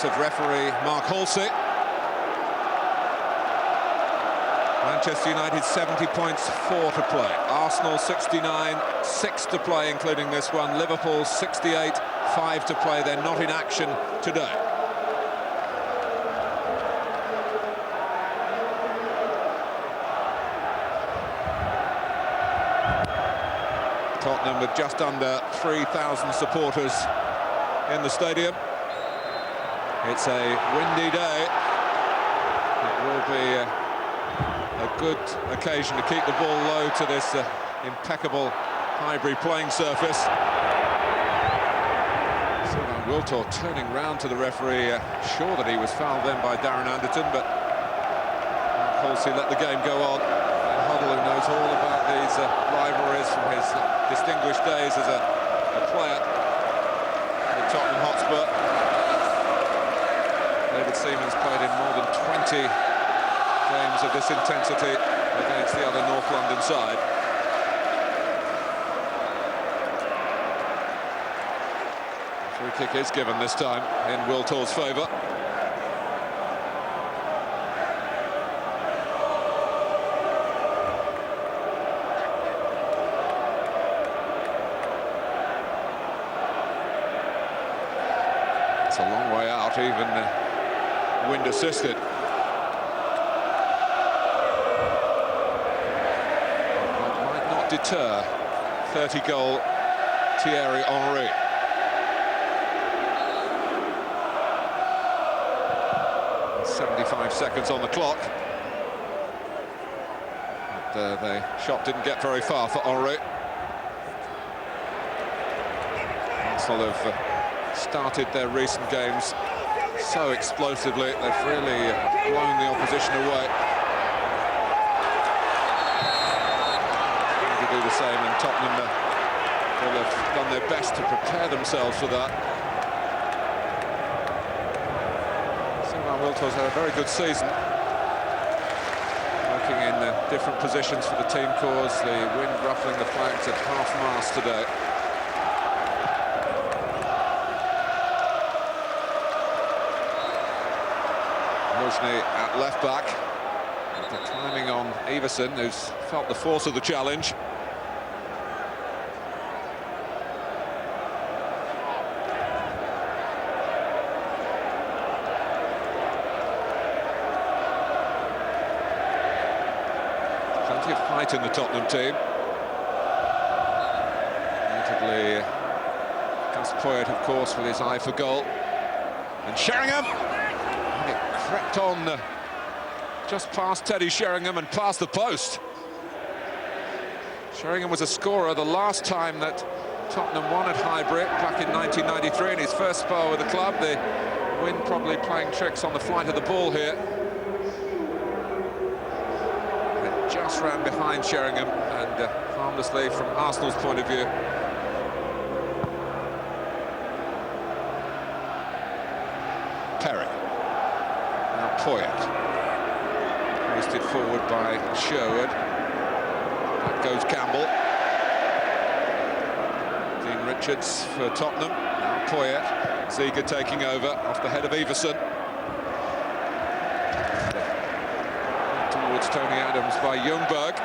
Of referee Mark Halsey. Manchester United 70 points, 4 to play. Arsenal 69, 6 to play, including this one. Liverpool 68, 5 to play. They're not in action today. Tottenham with just under 3,000 supporters in the stadium. It's a windy day. It will be a good occasion to keep the ball low to this impeccable Highbury playing surface. So Wiltor turning round to the referee, sure that he was fouled then by Darren Anderton, but Halsey let the game go on. And Hoddle, who knows all about these rivalries from his distinguished days as a player at Tottenham Hotspur. David Seaman's played in more than 20 games of this intensity against the other North London side. Free kick is given this time in Wiltor's favour. It's a long way out, even wind assisted. That might not deter 30-goal Thierry Henry. And 75 seconds on the clock. But the shot didn't get very far for Henry. Arsenal have started their recent games so explosively, they've really blown the opposition away. Trying to do the same, and Tottenham will have done their best to prepare themselves for that. Wiltor's had a very good season, working in different positions for the team cause. The wind ruffling the flags at half-mast today. At left-back, after climbing on Everson, who's felt the force of the challenge. Plenty of fight in the Tottenham team. Notably, Gus Poyet, of course, with his eye for goal. And Sheringham! Crept on just past Teddy Sheringham and past the post. Sheringham was a scorer the last time that Tottenham won at Highbury back in 1993 in his first spell with the club. The wind probably playing tricks on the flight of the ball here. It just ran behind Sheringham and harmlessly from Arsenal's point of view. Poyet, hoisted forward by Sherwood. Back goes Campbell. Dean Richards for Tottenham. Now Poyet. Ziege taking over off the head of Everson. Towards Tony Adams by Ljungberg.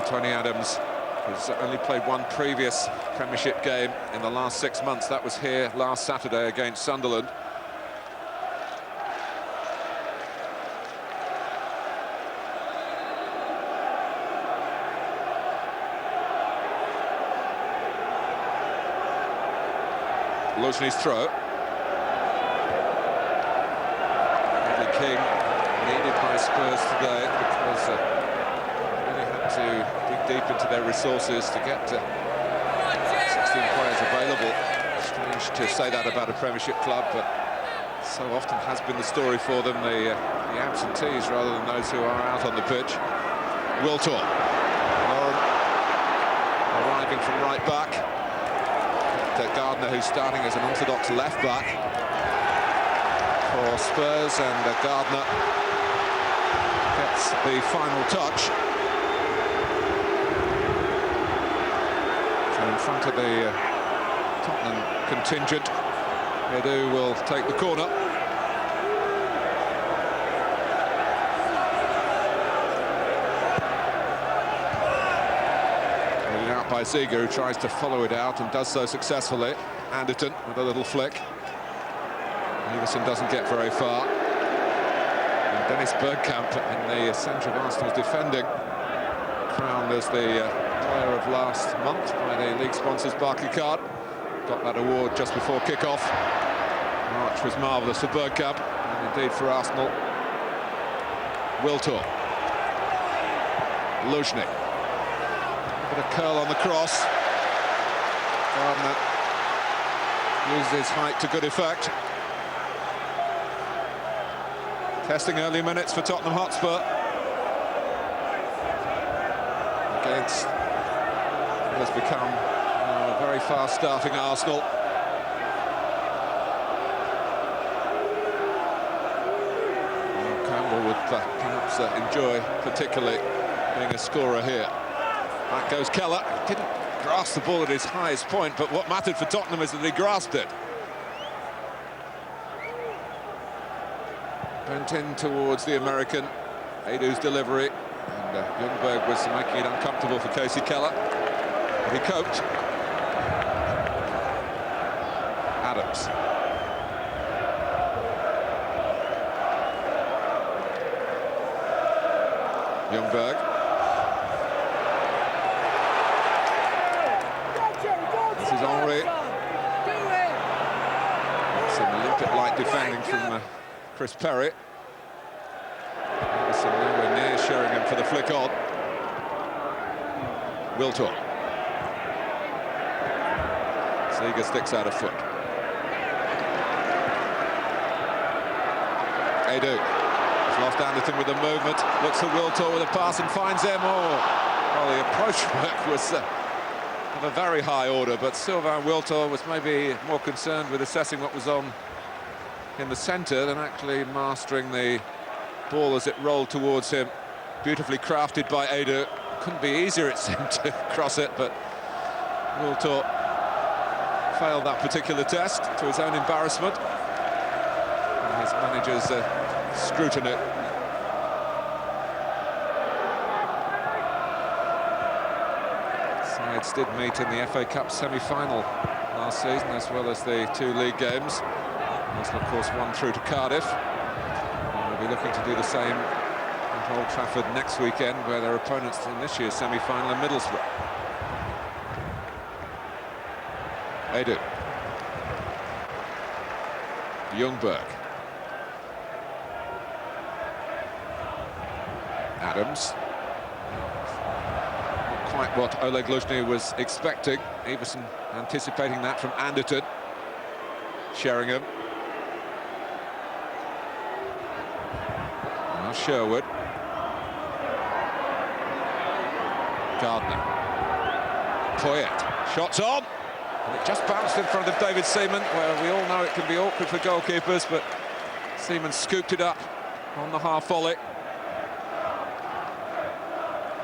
Tony Adams has only played one previous Premiership game in the last 6 months. That was here last Saturday against Sunderland. Luzhny's throw. Bradley King needed by Spurs today because really had to dig deep into their resources to get 16 players available. Strange to say that about a Premiership club, but so often has been the story for them, the absentees rather than those who are out on the pitch. Wiltor. Lauren arriving from right back. Gardner, who's starting as an orthodox left back for Spurs, and Gardner gets the final touch. So in front of the Tottenham contingent, Edu will take the corner. Headed out by Ziege, who tries to follow it out and does so successfully. Anderton with a little flick. Iversen doesn't get very far. And Dennis Bergkamp in the centre of Arsenal's defending, crowned as the player of last month by the league sponsors Barclaycard. Got that award just before kick-off. March was marvellous for Bergkamp, and indeed for Arsenal. Wiltor. Luzhny. A bit of curl on the cross. Gardner uses his height to good effect. Testing early minutes for Tottenham Hotspur against what has become a very fast starting Arsenal. Campbell would perhaps enjoy particularly being a scorer here. Back goes Keller. Didn't grasp the ball at his highest point, but what mattered for Tottenham is that he grasped it. Bent in towards the American. Edu's delivery, and Ljungberg was making it uncomfortable for Casey Keller. But he coped. Adams. Ljungberg. This is Henry. Some Olympic-like defending from Chris Perry. Anderson nowhere near Sheringham for the flick on. Wiltor. Ziege sticks out a foot. Edu has lost Anderton with a movement. Looks at Wiltor with a pass and finds him. Well, the approach work was of a very high order, but Sylvain Wiltor was maybe more concerned with assessing what was on in the centre than actually mastering the ball as it rolled towards him. Beautifully crafted by Edu. Couldn't be easier, it seemed, to cross it, but Wiltor failed that particular test to his own embarrassment. And his manager's scrutiny. Sides did meet in the FA Cup semi-final last season, as well as the two league games. Arsenal, of course, won through to Cardiff. And we'll be looking to do the same at Old Trafford next weekend, where their opponents in this year's semi-final are Middlesbrough. Edu. Ljungberg. Adams. Not quite what Oleg Luzhny was expecting. Iversen anticipating that from Anderton. Sheringham. Now Sherwood. Gardner. Poyet. Shots on. And it just bounced in front of David Seaman, where we all know it can be awkward for goalkeepers, but Seaman scooped it up on the half volley.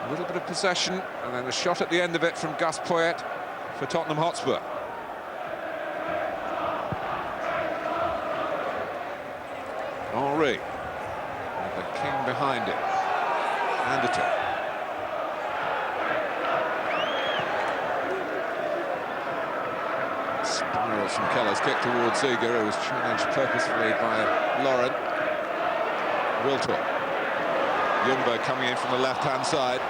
A little bit of possession, and then a shot at the end of it from Gus Poyet for Tottenham Hotspur. Henry, with the king behind it. Anderton. Spiral from Keller's kick towards Ziege, who was challenged purposefully by Lauren. Wiltor. Ljungberg coming in from the left-hand side.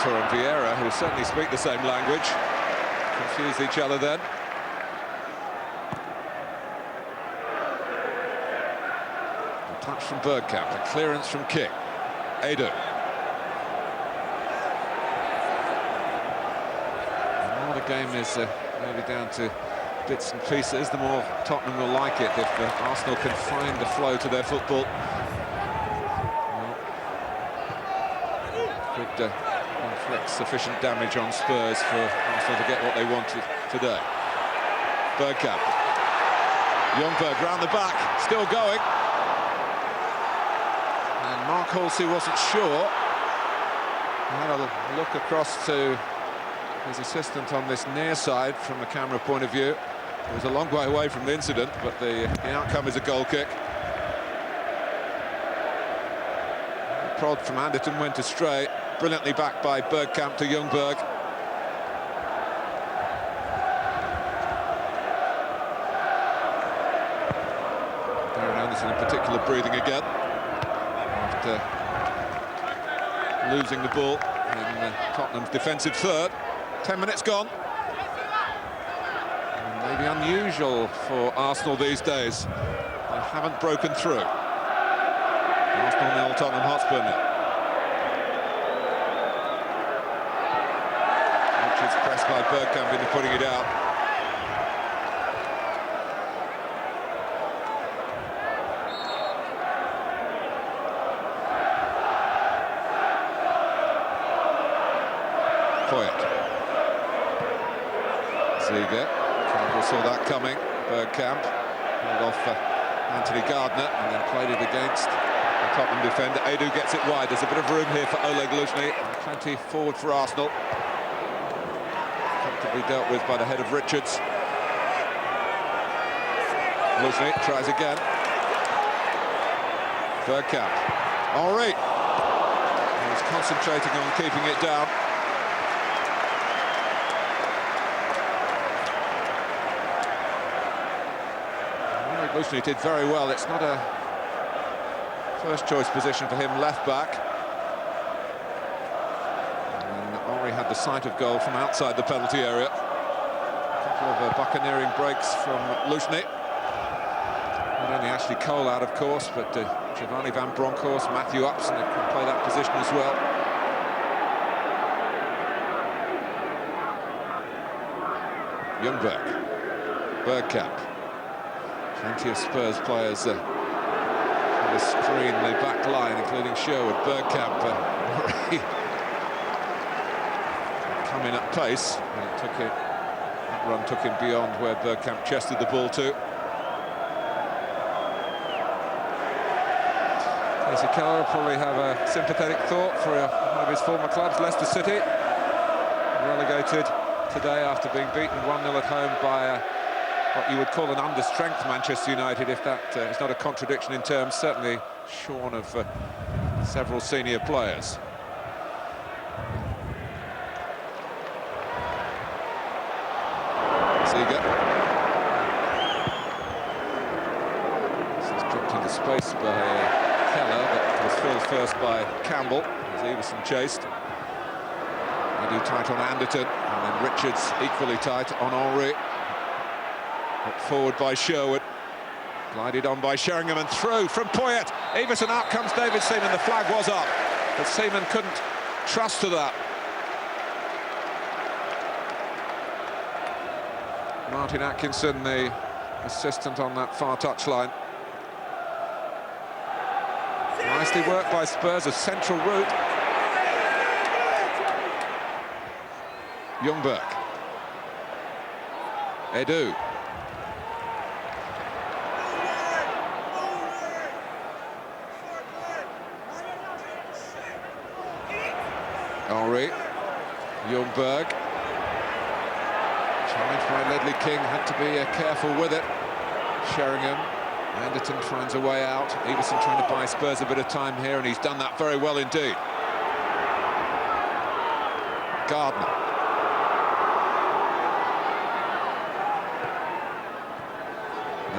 Mentor and Vieira, who certainly speak the same language, confused each other then. A touch from Bergkamp, a clearance from King. Edu. The more the game is maybe down to bits and pieces, the more Tottenham will like it if Arsenal can find the flow to their football. Could inflict sufficient damage on Spurs for Arsenal to get what they wanted today. Bergkamp. Ljungberg round the back, still going. And Mark Halsey wasn't sure. He had a look across to his assistant on this near side from the camera point of view. It was a long way away from the incident, but the outcome is a goal kick. The prod from Anderton went astray. Brilliantly backed by Bergkamp to Ljungberg. Aaron Anderson in particular breathing again after losing the ball in Tottenham's defensive third. 10 minutes gone. And maybe unusual for Arsenal these days. They haven't broken through. Arsenal nil, Tottenham Hotspur nil. Pressed by Bergkamp into putting it out. Poyet. Ziege. Campbell saw that coming. Bergkamp held off Anthony Gardner and then played it against the Tottenham defender. Edu gets it wide. There's a bit of room here for Oleg Luzhny. Plenty forward for Arsenal. Comfortably dealt with by the head of Richards. Luzhny tries again. Bergkamp. Henry. He's concentrating on keeping it down. Luzhny did very well. It's not a first choice position for him, left back. Had the sight of goal from outside the penalty area. A couple of buccaneering breaks from Luzhny. Not only Ashley Cole out, of course, but Giovanni Van Bronckhorst, Matthew Upson can play that position as well. Ljungberg. Bergkamp. Plenty of Spurs players on the screen, the back line, including Sherwood. Bergkamp. Coming at pace, and that run took him beyond where Bergkamp chested the ball to. Casey Keller will probably have a sympathetic thought for one of his former clubs, Leicester City, relegated today after being beaten 1-0 at home by what you would call an understrength Manchester United, if that is not a contradiction in terms, certainly shorn of several senior players. This is dropped into space by Keller, but was filled first by Campbell, as Everson chased. Edu tight on Anderton, and then Richards equally tight on Henry. Put forward by Sherwood. Glided on by Sheringham and through from Poyet. Everson out comes David Seaman. The flag was up, but Seaman couldn't trust to that. Martin Atkinson, the assistant on that far touchline. Nicely worked by Spurs, a central route. Ljungberg. Edu. Henry. Ljungberg. Challenged by Ledley King, had to be careful with it. Sheringham. Anderton finds a way out. Everson trying to buy Spurs a bit of time here, and he's done that very well indeed. Gardner.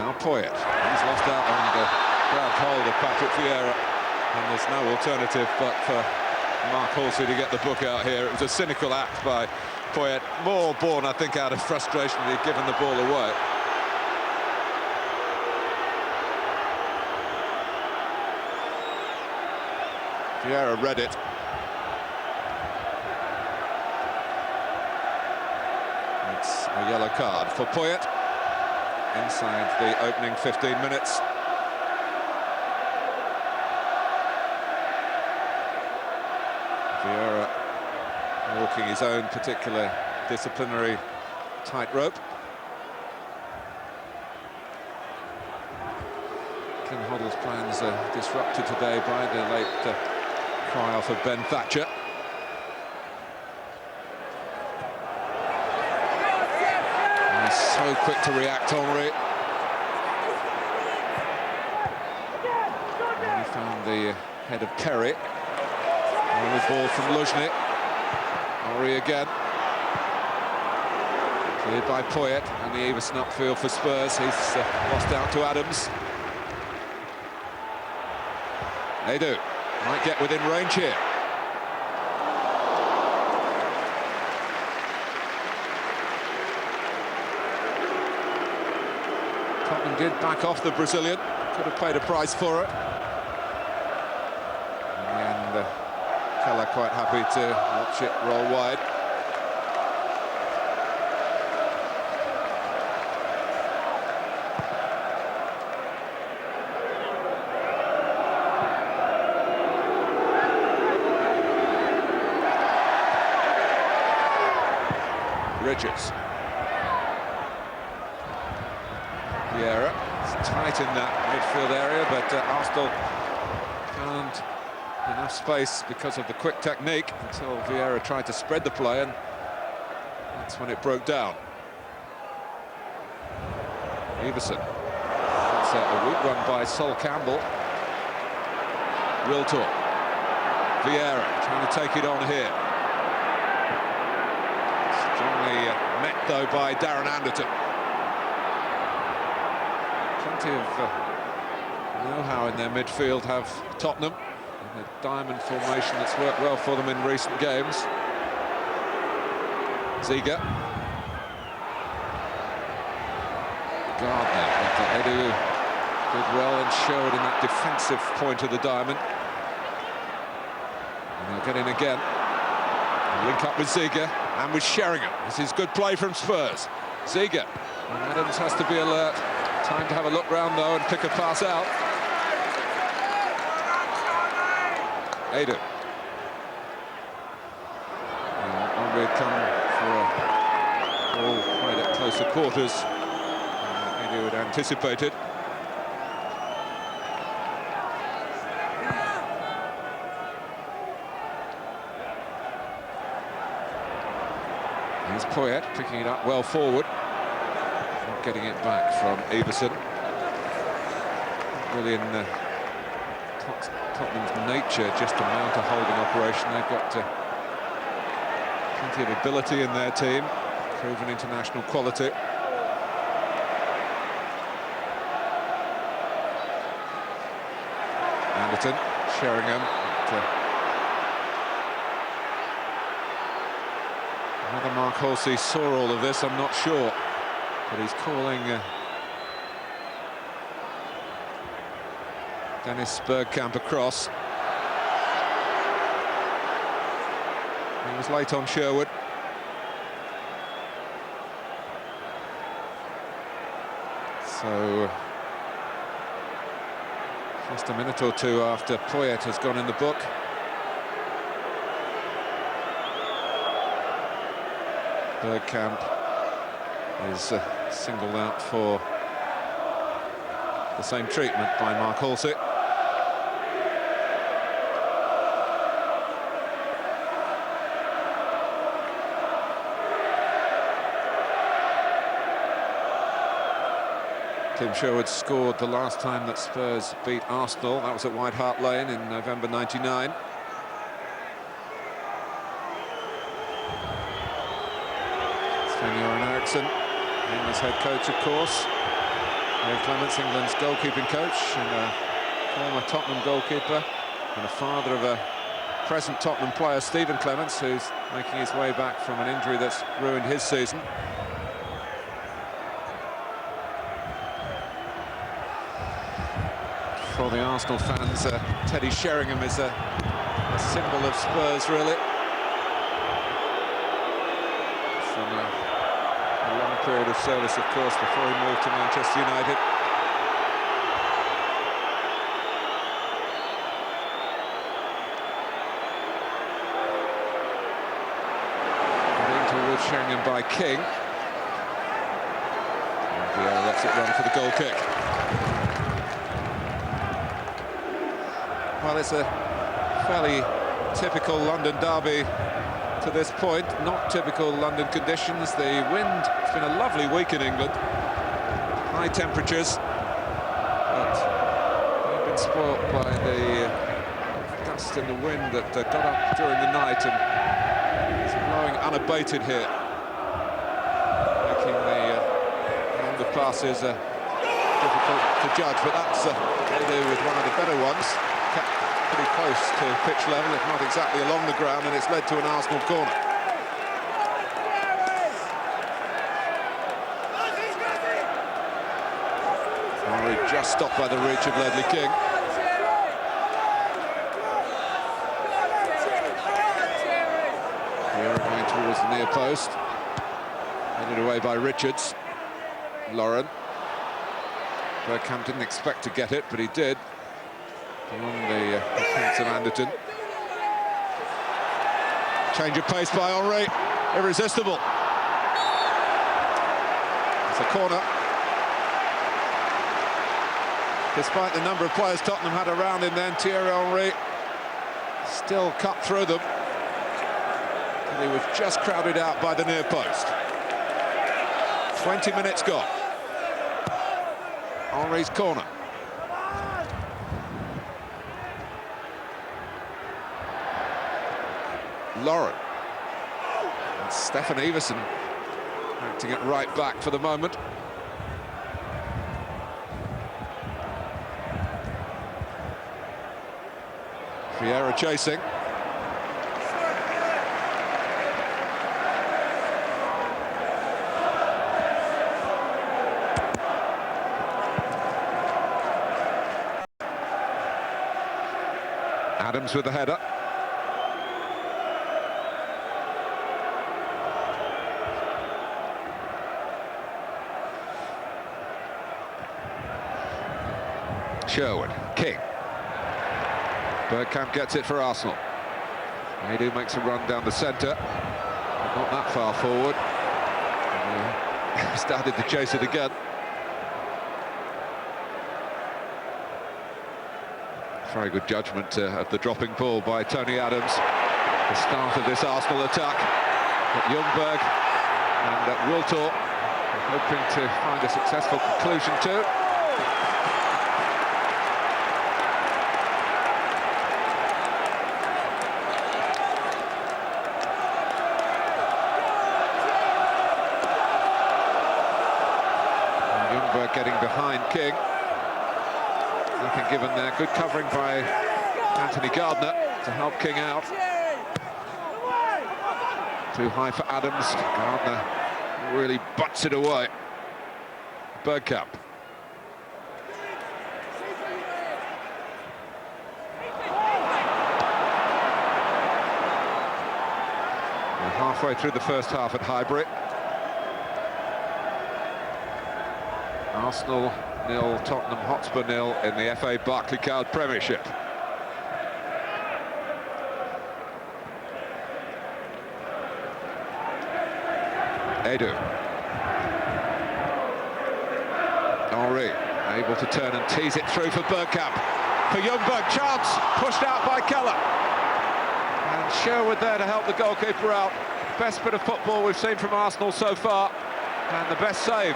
Now Poyet. He's lost out on the grab hold of Patrick Vieira, and there's no alternative but for Mark Halsey to get the book out here. It was a cynical act by Poyet, more born, I think, out of frustration that he'd given the ball away. Vieira read it. It's a yellow card for Poyet inside the opening 15 minutes. Vieira walking his own particular disciplinary tightrope. Ken Hoddle's plans are disrupted today by the late cry-off of Ben Thatcher. And he's so quick to react, Henry. And he found the head of Perry. On the ball from Luzhny. Henry again. Cleared by Poyet, and the Everson upfield for Spurs. He's lost out to Adams. They do. Might get within range here. Tottenham did back off the Brazilian. Could have paid a price for it. In the end, Keller quite happy to watch it roll wide. Richards. Vieira. It's tight in that midfield area, but Arsenal found enough space because of the quick technique until Vieira tried to spread the play, and that's when it broke down. Everson. That's a weak run by Sol Campbell. Wiltor. Vieira trying to take it on here. Strongly met, though, by Darren Anderton. Plenty of know-how in their midfield have Tottenham. In a diamond formation that's worked well for them in recent games. Ziga. Gardner, but Edu did well and showed in that defensive point of the diamond. And they'll get in again. Link up with Ziga and with Sheringham. This is good play from Spurs. Ziga. And Adams has to be alert. Time to have a look round, though, and pick a pass out. Edu. And we come for a ball quite at closer quarters. Edu had anticipated. Here's Poyet picking it up well forward. Not getting it back from Everson. Really in Tottenham's nature just to mount a holding operation. They've got plenty of ability in their team, proven international quality. Anderton, Sheringham. Whether Mark Halsey saw all of this, I'm not sure, but he's calling Dennis Bergkamp across. He was late on Sherwood. So just a minute or two after Poyet has gone in the book. Bergkamp is singled out for the same treatment by Mark Halsey. Tim Sherwood scored the last time that Spurs beat Arsenal. That was at White Hart Lane in November '99. Sven-Göran Eriksson, England's head coach, of course. Dave Clements, England's goalkeeping coach, and a former Tottenham goalkeeper, and a father of a present Tottenham player Stephen Clements, who's making his way back from an injury that's ruined his season. For the Arsenal fans, Teddy Sheringham is a symbol of Spurs, really. From a long period of service, of course, before he moved to Manchester United. Into with Sheringham by King. And Vieira lets it run for the goal kick. Well, it's a fairly typical London derby to this point, not typical London conditions. The wind, it's been a lovely week in England, high temperatures, but they've been spoilt by the dust and the wind that got up during the night and is blowing unabated here, making the longer passes difficult to judge, but that's they do with one of the better ones. Pretty close to pitch level, if not exactly along the ground, and it's led to an Arsenal corner. Henry just stopped by the reach of Ledley King. Vieira going towards the near post. Headed away by Richards. Lauren. Bergkamp didn't expect to get it, but he did. Beyond the defence of Anderton. Change of pace by Henry. Irresistible. It's a corner. Despite the number of players Tottenham had around him then, Thierry Henry still cut through them. And he was just crowded out by the near post. 20 minutes gone. Henry's corner. Lauren. And Stefan Everson acting at right back for the moment. Vieira chasing. Adams with the header. Sherwood, King. Bergkamp gets it for Arsenal. Nando makes a run down the centre, but not that far forward. Started to chase it again. Very good judgment of the dropping ball by Tony Adams. The start of this Arsenal attack. But Ljungberg and Wiltor are hoping to find a successful conclusion too. Getting behind King. Nothing given there. Good covering by Anthony Gardner to help King out. Too high for Adams. Gardner really butts it away. Bergkamp. We're halfway through the first half at Highbury. Arsenal 0, Tottenham Hotspur 0 in the FA Barclaycard Premiership. Edu. Henry able to turn and tease it through for Bergkamp. For Ljungberg, chance pushed out by Keller. And Sherwood there to help the goalkeeper out. Best bit of football we've seen from Arsenal so far, and the best save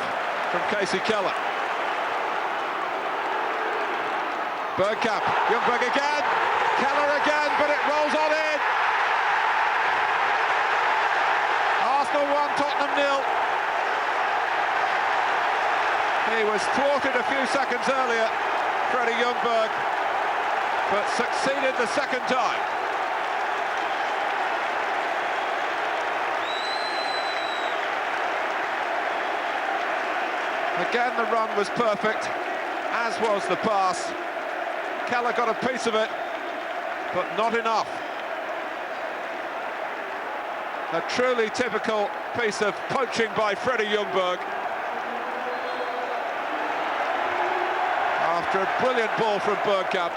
from Casey Keller. Bergkamp, Ljungberg again, Keller again, but it rolls on in. Arsenal 1, Tottenham 0. He was thwarted a few seconds earlier, Freddie Ljungberg, but succeeded the second time. Again, the run was perfect, as was the pass. Keller got a piece of it, but not enough. A truly typical piece of poaching by Freddie Ljungberg. After a brilliant ball from Bergkamp.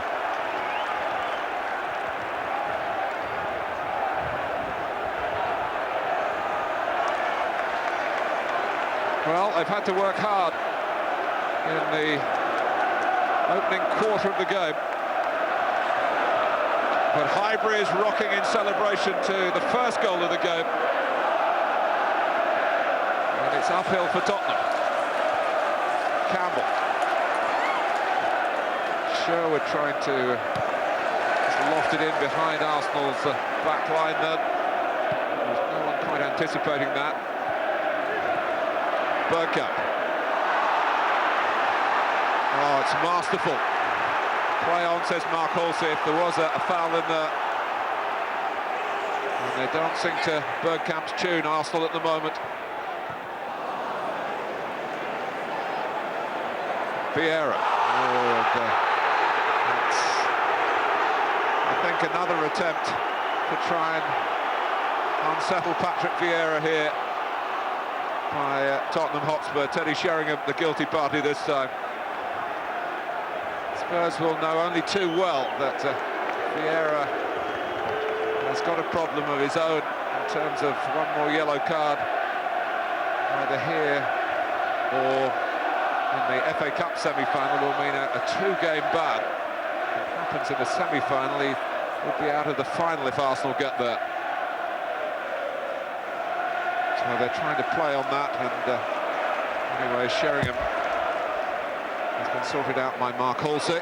Well, they've had to work hard in the opening quarter of the game. But Highbury is rocking in celebration to the first goal of the game. And it's uphill for Tottenham. Campbell. Sherwood trying to just loft it in behind Arsenal's back line then. There's no one quite anticipating that. Bergkamp. Oh, it's masterful. Play on, says Mark Halsey, if there was a foul in there. And they don't sing to Bergkamp's tune, Arsenal, at the moment. Vieira. Oh, that's, I think, another attempt to try and unsettle Patrick Vieira here by Tottenham Hotspur. Teddy Sheringham, the guilty party this time. Spurs will know only too well that Vieira has got a problem of his own in terms of one more yellow card, either here or in the FA Cup semi-final will mean a two-game ban. If it happens in the semi-final, he would be out of the final if Arsenal get there. So they're trying to play on that, and anyway, Sheringham has been sorted out by Mark Halsey. It's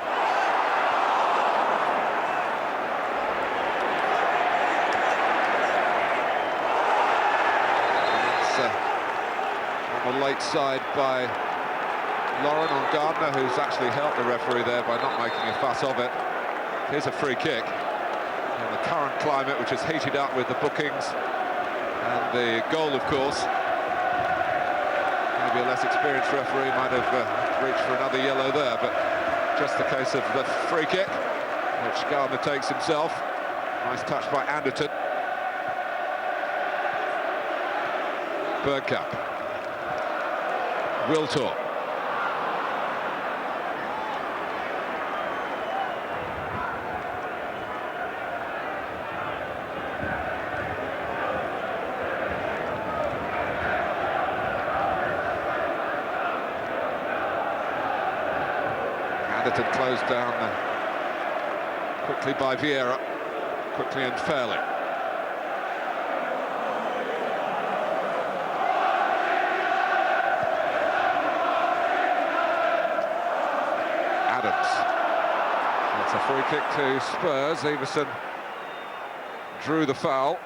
on the late side by Lauren on Gardner, who's actually helped the referee there by not making a fuss of it. Here's a free kick. In the current climate, which is heated up with the bookings and the goal, of course, maybe a less experienced referee might have reached for another yellow there, but just the case of the free kick, which Gardner takes himself. Nice touch by Anderton. Bergkamp. Wiltor. Anderton closed down quickly by Vieira, quickly and fairly. Adams. That's a free kick to Spurs. Everson drew the foul.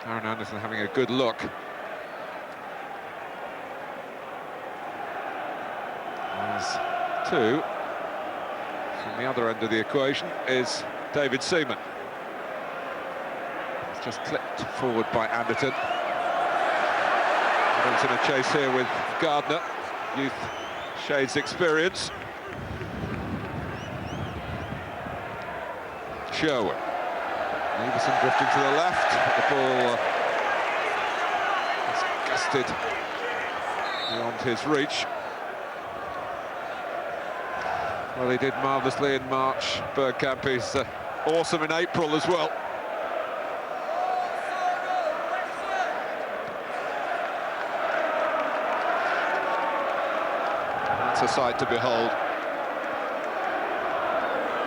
Hernandez having a good look. There's two. From the other end of the equation is David Seaman. It's just clipped forward by Anderton. Anderton in a chase here with Gardner. Youth shades experience. Sherwood. Everson drifting to the left, but the ball is gusted beyond his reach. Well, he did marvellously in March. Bergkamp is awesome in April as well. That's a sight to behold.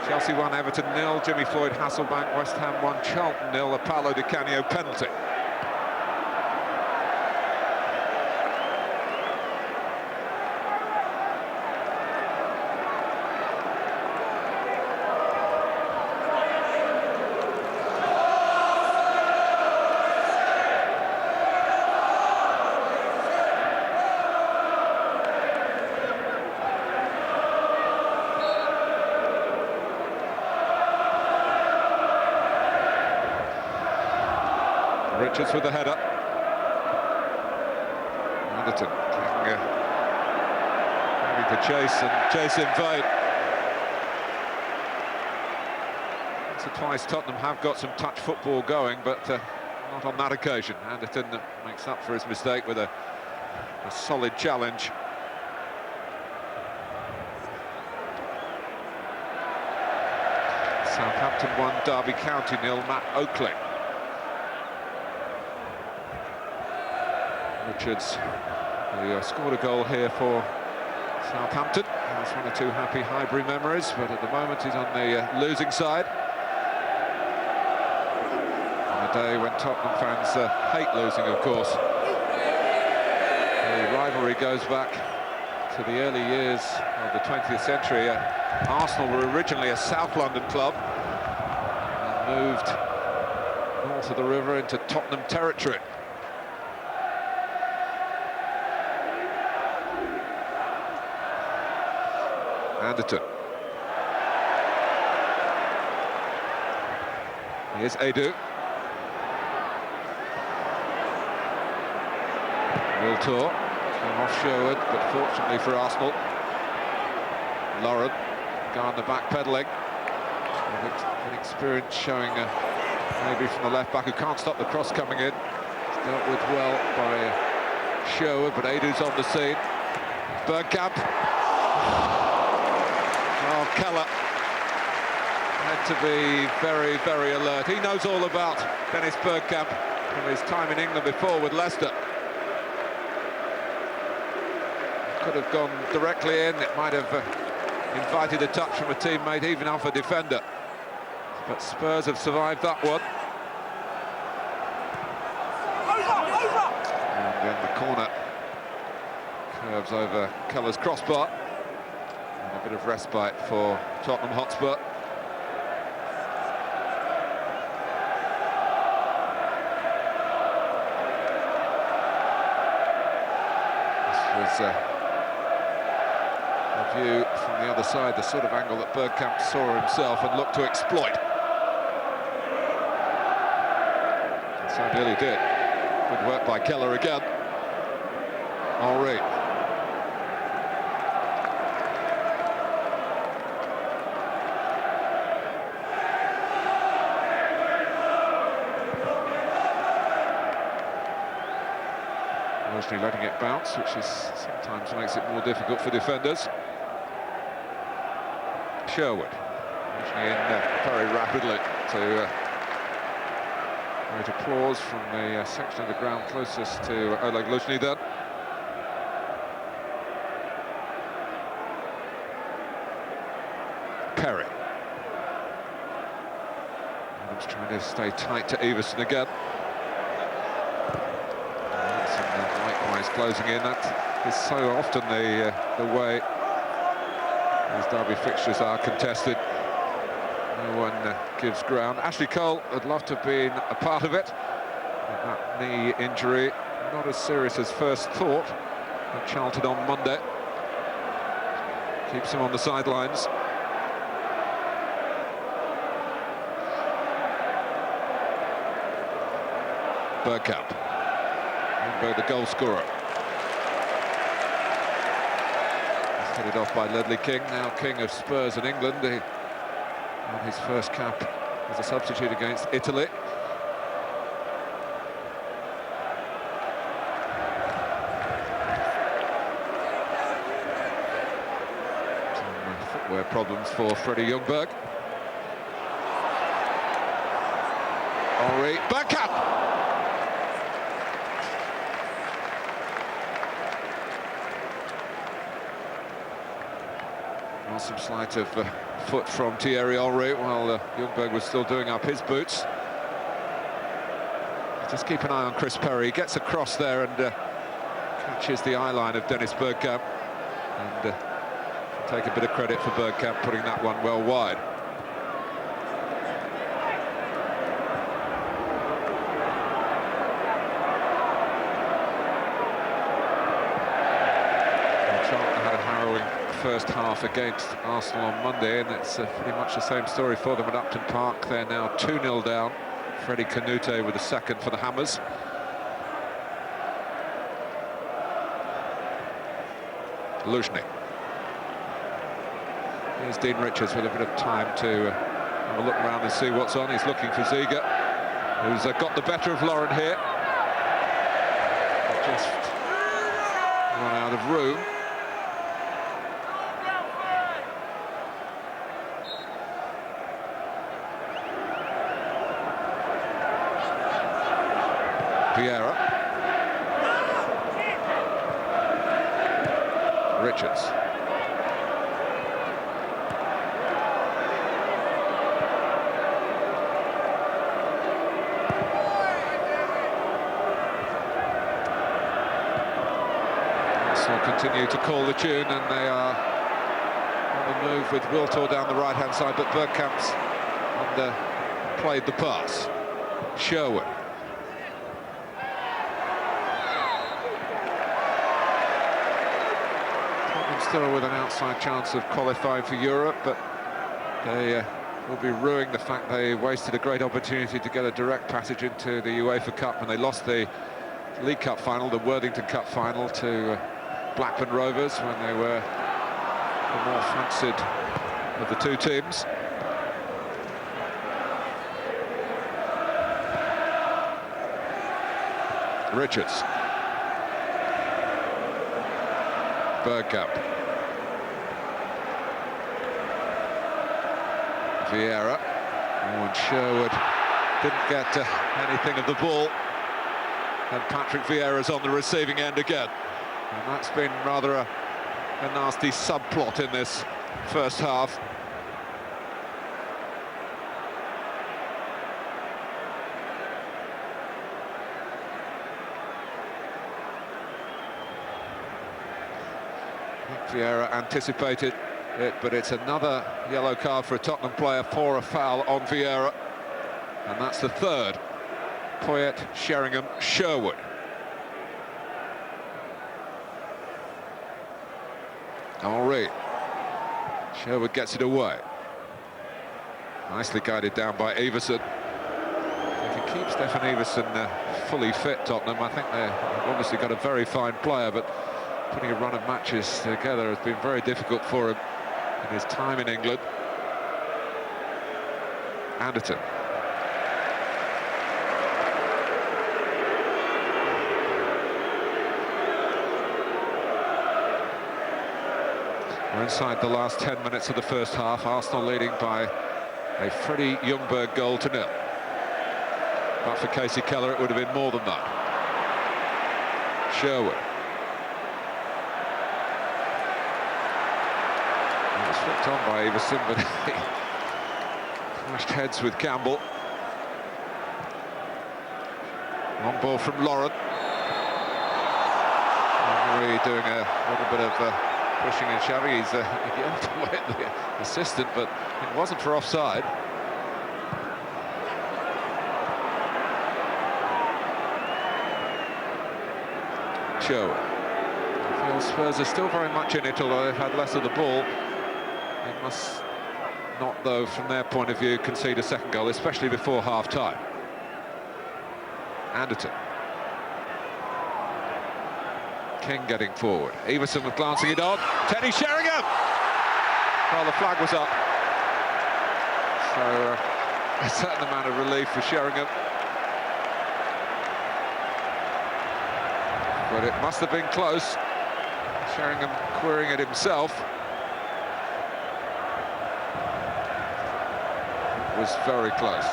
Chelsea 1, Everton 0, Jimmy Floyd, Hasselbank, West Ham 1, Charlton 0, a Paolo Di Canio penalty. Richards with the header. Anderton having to chase in vain. Once or twice Tottenham have got some touch football going, but not on that occasion. Anderton makes up for his mistake with a solid challenge. Southampton 1, Derby County 0, Matt Oakley. Richards, who scored a goal here for Southampton. Has one or two happy Highbury memories, but at the moment he's on the losing side. On a day when Tottenham fans hate losing, of course. The rivalry goes back to the early years of the 20th century. Arsenal were originally a South London club and moved north of the river into Tottenham territory. Anderton. Here's Edu. Wiltor. Off Sherwood, but fortunately for Arsenal, Lauren Gardner backpedaling. An experience showing maybe from the left back who can't stop the cross coming in. It's dealt with well by Sherwood, but Edu's on the scene. Bergkamp. Oh, Keller had to be very, very alert. He knows all about Dennis Bergkamp from his time in England before with Leicester. Could have gone directly in, it might have invited a touch from a teammate, even off a defender. But Spurs have survived that one. And then the corner curves over Keller's crossbar. And a bit of respite for Tottenham Hotspur. This was view from the other side, the sort of angle that Bergkamp saw himself and looked to exploit. And so nearly did. Good work by Keller again. Henry. Mostly letting it bounce, which sometimes makes it more difficult for defenders. Sherwood, pushing in very rapidly to great applause from the section of the ground closest to Oleg Luzhny then. Perry. Adams trying to stay tight to Everson again. And likewise closing in. That is so often the way these derby fixtures are contested. No one gives ground. Ashley Cole would love to have been a part of it. But that knee injury, not as serious as first thought at Charlton on Monday. Keeps him on the sidelines. Bergkamp. Thornburgh, the goal scorer. Headed off by Ledley King, now king of Spurs in England. He won his first cap as a substitute against Italy. Some footwear problems for Freddie Ljungberg. Henry, Bergkamp! Some sleight of foot from Thierry Henry while Ljungberg was still doing up his boots. Just keep an eye on Chris Perry. He gets across there and catches the eye line of Dennis Bergkamp. And take a bit of credit for Bergkamp putting that one well wide. First half against Arsenal on Monday, and it's pretty much the same story for them at Upton Park. They're now 2-0 down Freddie Kuhnert with the second for the Hammers. Luzhny. Here's Dean Richards with a bit of time to have a look around and see what's on. He's looking for Ziege, who's got the better of Lauren here. Just run out of room. Vieira. Richards. Arsenal continue to call the tune, and they are on the move with Wiltor down the right-hand side, but Bergkamp's played the pass. Sherwood. Still with an outside chance of qualifying for Europe, but they will be ruining the fact they wasted a great opportunity to get a direct passage into the UEFA Cup, and they lost the League Cup final, the Worthington Cup final, to Blackburn Rovers when they were the more fancied of the two teams. Richards. Bergkamp. Vieira. Oh, and Sherwood didn't get anything of the ball. And Patrick Vieira's on the receiving end again. And that's been rather a nasty subplot in this first half. Vieira anticipated it, but it's another yellow card for a Tottenham player for a foul on Vieira, and that's the third. Poyet, Sheringham, Sherwood. Henry. Sherwood gets it away. Nicely guided down by Everson. If he keeps Stefan Everson fully fit, Tottenham, I think they've obviously got a very fine player, but putting a run of matches together has been very difficult for him in his time in England. Anderton. We're inside the last 10 minutes of the first half. Arsenal leading by a Freddie Ljungberg goal to 0. But for Casey Keller, it would have been more than that. Sherwood. Flipped on by Everson, but he clashed heads with Campbell. Long ball from Lauren. Henry doing a little bit of pushing and shoving. He's yelled away at the assistant, but it wasn't for offside. Sherwood. I feel Spurs are still very much in it, although they've had less of the ball. They must not, though, from their point of view, concede a second goal, especially before half-time. Anderton. King getting forward. Everson was glancing it on. Teddy Sheringham! Well, the flag was up. So, a certain amount of relief for Sheringham. But it must have been close. Sheringham querying it himself. Was very close,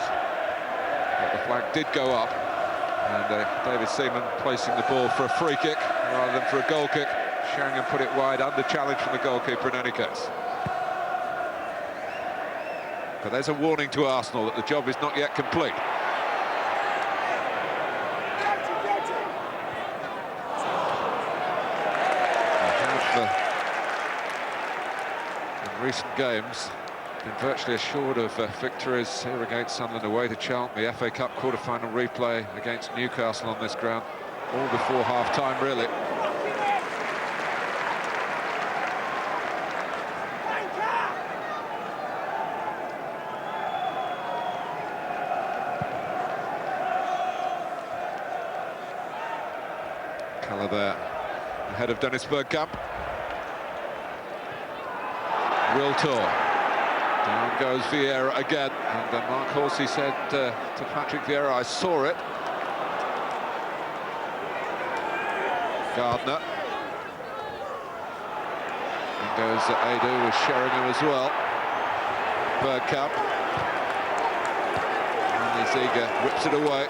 but the flag did go up, and David Seaman placing the ball for a free kick rather than for a goal kick. Sheringham put it wide, under challenge from the goalkeeper in any case. But there's a warning to Arsenal that the job is not yet complete. They have, in recent games, been virtually assured of victories here against Sunderland away to Charlton, the FA Cup quarter-final replay against Newcastle on this ground, all before half-time, really. Colour there, ahead of Dennis Bergkamp. Wiltor. Down goes Vieira again, and Mark Horsey said to Patrick Vieira, "I saw it." Gardner. And goes Adu with Sheringham as well. Bergkamp. And Ziege rips it away.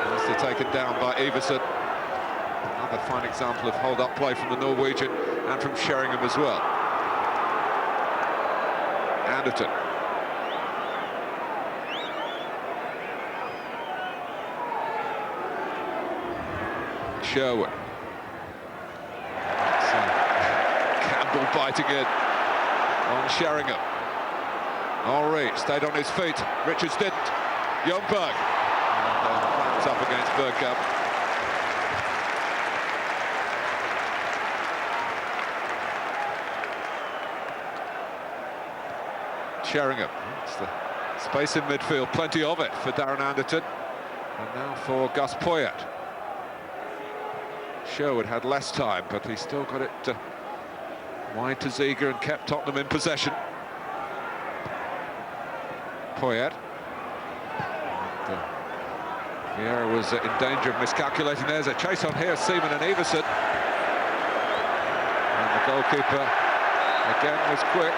Nicely taken down by Everson. Another fine example of hold-up play from the Norwegian and from Sheringham as well. Anderton. Sherwood. Campbell biting in on Sheringham. Henry stayed on his feet. Richards didn't. Ljungberg. And flags up against Bergkamp. Sheringham. It's the space in midfield, plenty of it for Darren Anderton. And now for Gus Poyet. Sherwood had less time, but he still got it wide to Ziege and kept Tottenham in possession. Poyet. Vieira was in danger of miscalculating. There's a chase on here, Seaman and Everson. And the goalkeeper again was quick.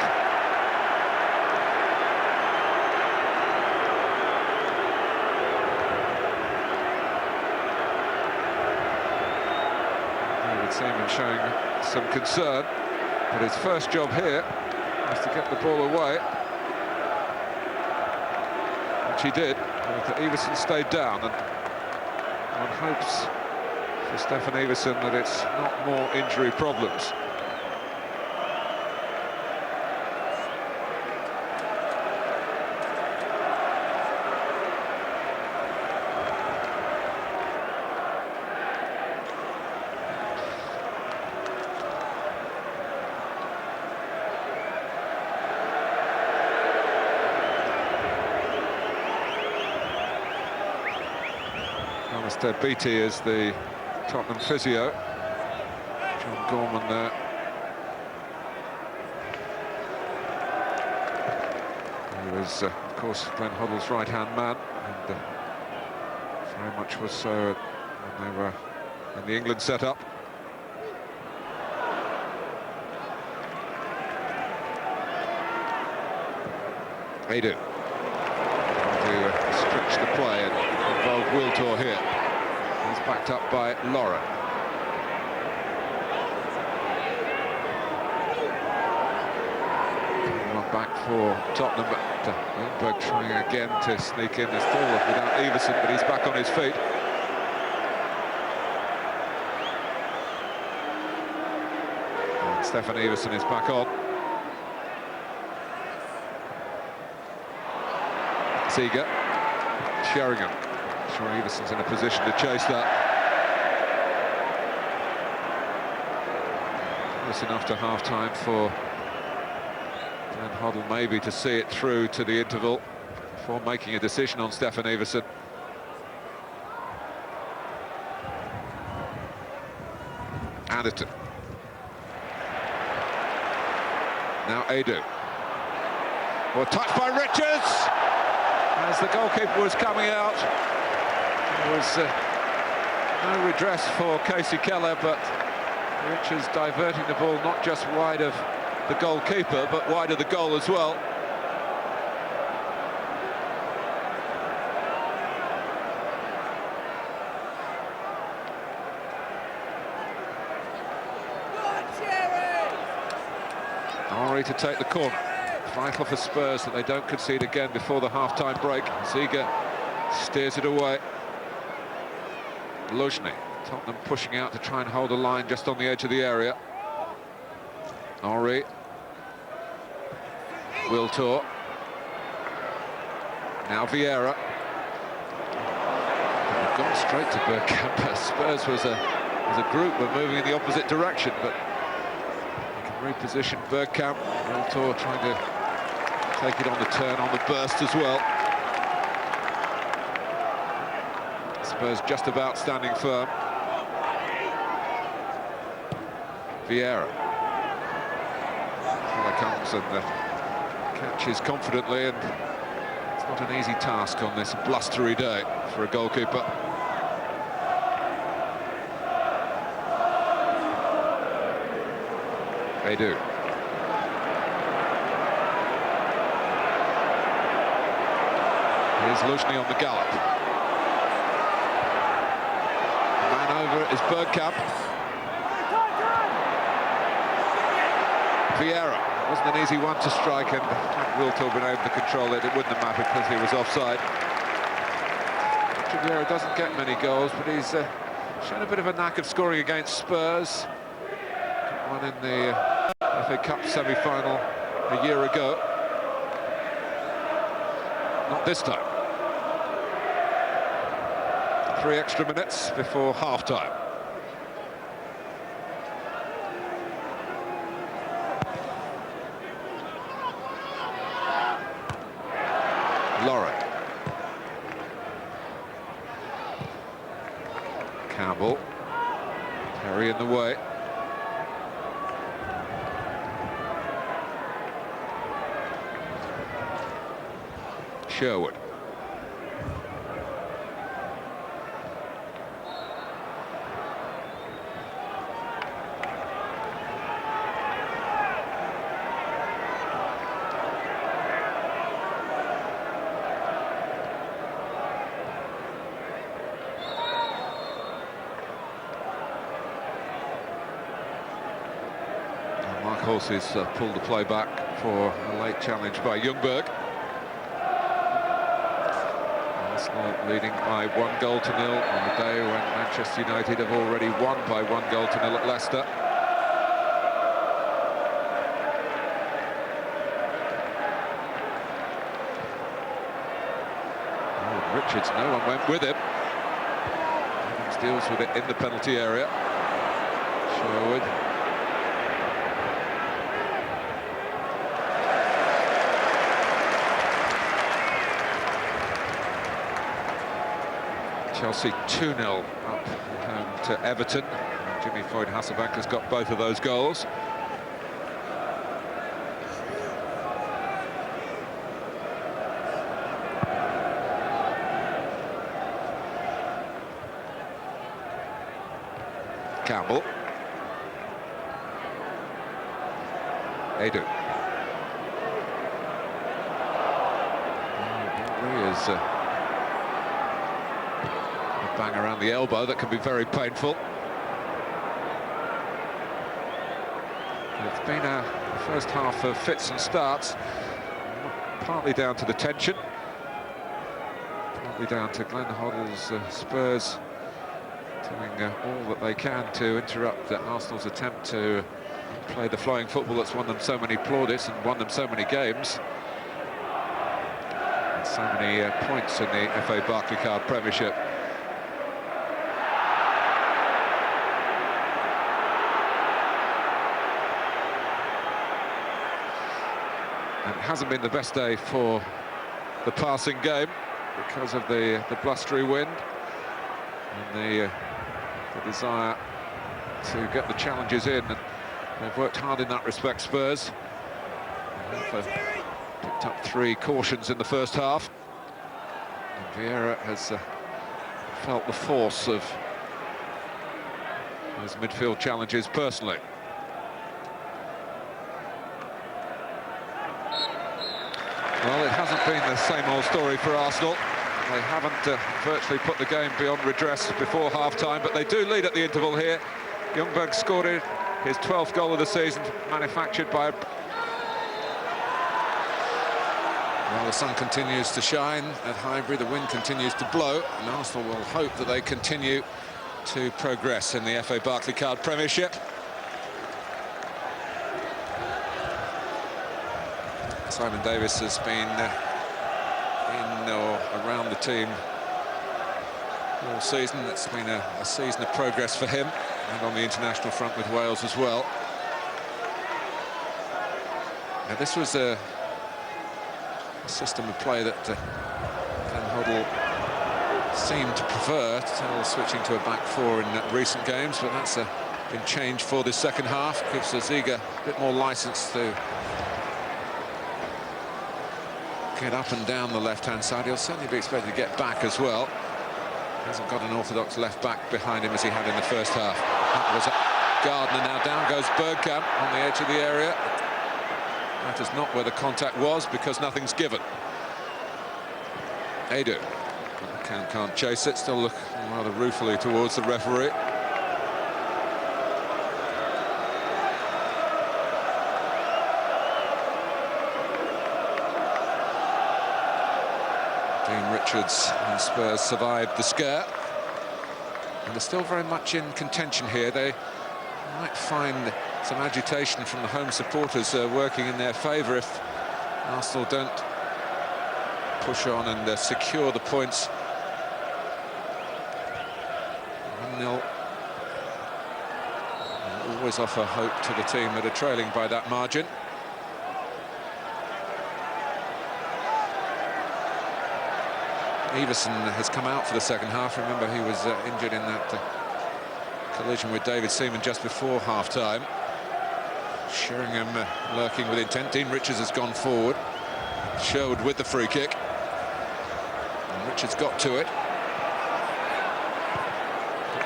Seaman showing some concern, but his first job here was to get the ball away, which he did. Everson stayed down, and one hopes for Stefan Everson that it's not more injury problems. Mr. Beattie is the Tottenham physio. John Gorman there. He was, of course, Glenn Hoddle's right-hand man, and very much was so when they were in the England setup. Adu. To stretch the play and involve Wiltor here. He's backed up by Lauren. One back for Tottenham, but Thornburgh trying again to sneak in. They're still without Everson, but he's back on his feet. And Stefan Everson is back on. Ziege. Sheringham. Sure, Everson's in a position to chase that. Close enough to half-time for Glenn Hoddle maybe to see it through to the interval before making a decision on Stefan Everson. Anderton. Now Adu. Well, touched by Richards! As the goalkeeper was coming out, there was no redress for Casey Keller, but Richards diverting the ball not just wide of the goalkeeper, but wide of the goal as well. Henry to take the corner. Vital for Spurs that they don't concede again before the half-time break. Ziege steers it away. Luzhny, Tottenham pushing out to try and hold a line just on the edge of the area. Henry. Wiltor. Now Vieira. They've gone straight to Bergkamp. Spurs was a group were moving in the opposite direction, but they can reposition Bergkamp. Wiltor trying to take it on the turn, on the burst as well. Spurs just about standing firm. Vieira. Fuller comes and catches confidently, and it's not an easy task on this blustery day for a goalkeeper. They do. Here's Luzhny on the gallop. Man over is Bergkamp. Vieira. Wasn't an easy one to strike, and Will to have been able to control it. It wouldn't have mattered because he was offside. Vieira doesn't get many goals, but he's shown a bit of a knack of scoring against Spurs. Got one in the FA Cup semi-final a year ago. Not this time. 3 extra minutes before half-time. Lauren. Campbell. Perry in the way. Sherwood. Horses pulled the play back for a late challenge by Ljungberg. Arsenal leading by 1-0 on the day when Manchester United have already won by 1-0 at Leicester. Oh, Richards, no one went with him. Evans deals with it in the penalty area. Sherwood. Chelsea 2-0 up to Everton. Jimmy Floyd-Hasselbank has got both of those goals. Campbell. Edu. Is bang around the elbow that can be very painful. It's been a first half of fits and starts, partly down to the tension, partly down to Glenn Hoddle's Spurs doing all that they can to interrupt Arsenal's attempt to play the flowing football that's won them so many plaudits and won them so many games. And so many points in the FA Barclaycard Premiership. And it hasn't been the best day for the passing game because of the blustery wind and the desire to get the challenges in. And they've worked hard in that respect, Spurs. They've picked up 3 cautions in the first half. And Vieira has felt the force of those midfield challenges personally. Well, it hasn't been the same old story for Arsenal. They haven't virtually put the game beyond redress before half-time, but they do lead at the interval here. Ljungberg scored his 12th goal of the season, manufactured by... Well, the sun continues to shine at Highbury, the wind continues to blow, and Arsenal will hope that they continue to progress in the FA Barclaycard Premiership. Simon Davies has been in or around the team all season. It's been a season of progress for him, and on the international front with Wales as well. Now, this was a system of play that Glenn Hoddle seemed to prefer, switching to a back 4 in recent games, but that's a been changed for this second half. Gives Ziga a bit more licence to get up and down the left-hand side. He'll certainly be expected to get back as well. Hasn't got an orthodox left back behind him as he had in the first half. That was Gardner. Now down goes Bergkamp on the edge of the area. That is not where the contact was because nothing's given. Edu. Can't chase it, still look rather ruefully towards the referee. Dean Richards and Spurs survived the scare, and they're still very much in contention here. They might find some agitation from the home supporters working in their favour if Arsenal don't push on and secure the points. 1-0. Always offer hope to the team that are trailing by that margin. Everson has come out for the second half. Remember, he was injured in that collision with David Seaman just before half-time. Sheringham lurking with intent. Dean Richards has gone forward. Sherwood with the free kick. And Richards got to it.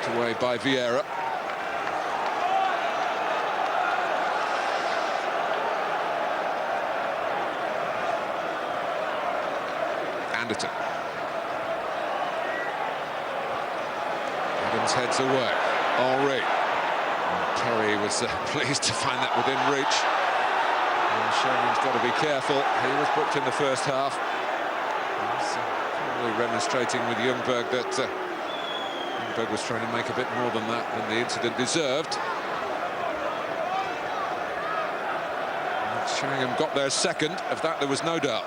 Put away by Vieira. Anderton. Adams heads away. Henry. Terry was pleased to find that within reach. And Sheringham's got to be careful. He was booked in the first half. He's probably remonstrating with Ljungberg that Ljungberg was trying to make a bit more than that than the incident deserved. And Sheringham got their second. Of that there was no doubt.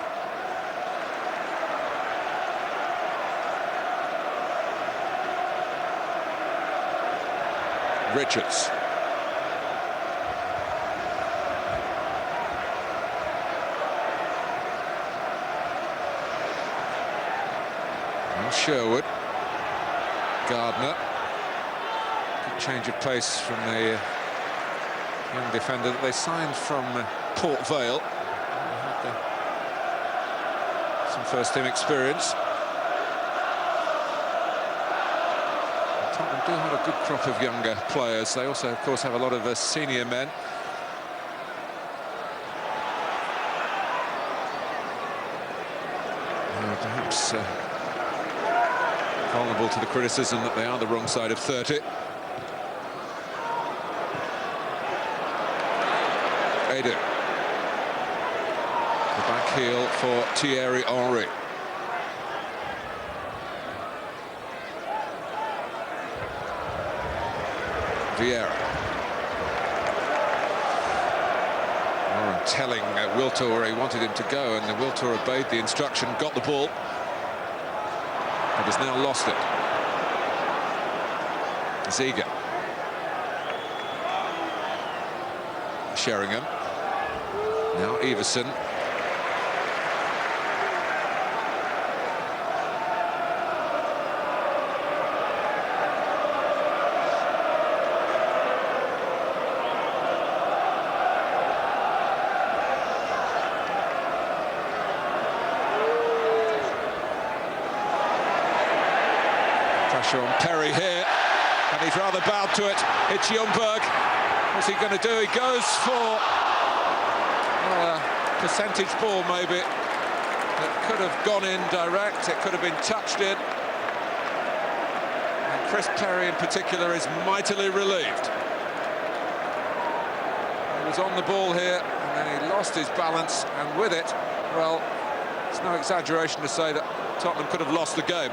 Richards. And Sherwood. Gardner. Good change of pace from the young defender that they signed from Port Vale. Some first-team experience. Tottenham do have a good crop of younger players. They also, of course, have a lot of senior men. Perhaps vulnerable to the criticism that they are the wrong side of 30. Edu. The back heel for Thierry Henry. Vieira. Warren telling Wiltor where he wanted him to go, and Wiltor obeyed the instruction, got the ball, but has now lost it. Ziga. Sheringham. Now Everson. Pressure on Perry here, and he's rather bowed to it. It's Ljungberg. What's he going to do? He goes for a percentage ball, maybe. It could have gone in direct, it could have been touched in. And Chris Perry in particular is mightily relieved. He was on the ball here, and then he lost his balance, and with it, well, it's no exaggeration to say that Tottenham could have lost the game.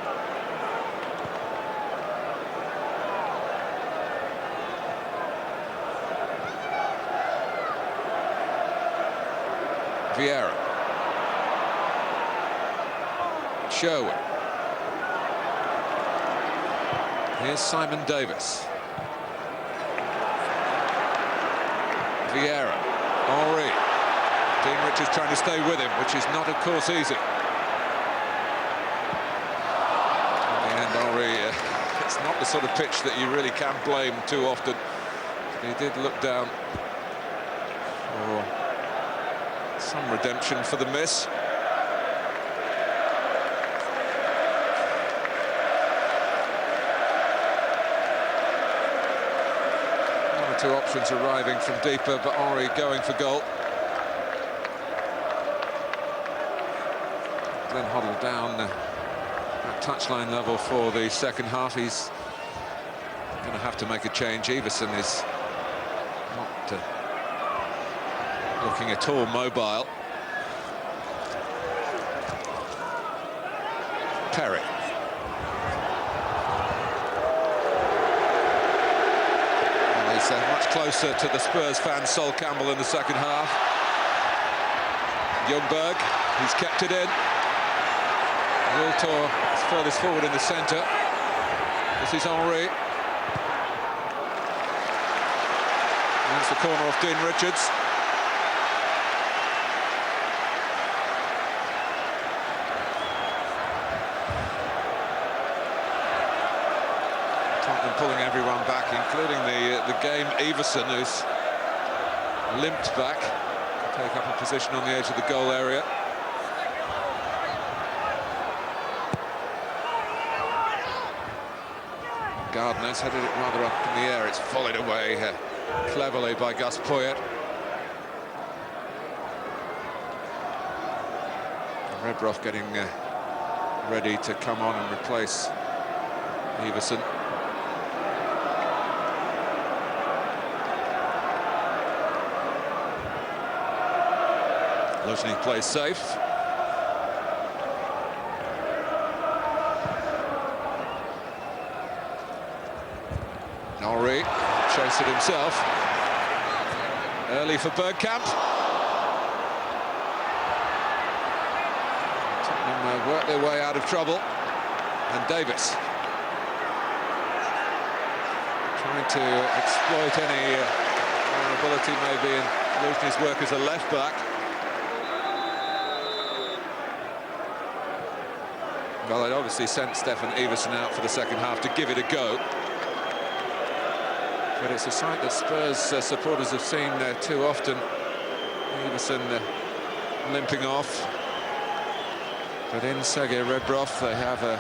Vieira. Sherwood. Here's Simon Davies. Vieira. Henry. Dean Richards trying to stay with him, which is not, of course, easy. In the end, Henry, it's not the sort of pitch that you really can blame too often He did look down for some redemption for the miss. One or two options arriving from deeper, but Henry going for goal. Glenn Hoddle down at touchline level for the second half. He's going to have to make a change. Everson is not looking at all mobile. Perry. And he's much closer to the Spurs fan Sol Campbell in the second half. Ljungberg, he's kept it in. Wiltor is furthest forward in the centre. This is Henry. That's the corner off Dean Richards. Tottenham pulling everyone back, including the game Everson, who's limped back to take up a position on the edge of the goal area. Gardner's headed it rather up in the air. It's volleyed away cleverly by Gus Poyet. Redroth getting ready to come on and replace Everson. Luzhny plays safe. Henry chased it himself. Early for Bergkamp. Tottenham work their way out of trouble. And Davies trying to exploit any vulnerability maybe in Luzhny's work as a left-back. Well, they'd obviously sent Stefan Everson out for the second half to give it a go. But it's a sight that Spurs supporters have seen too often. Everson limping off. But in Sergei Redroth, they have a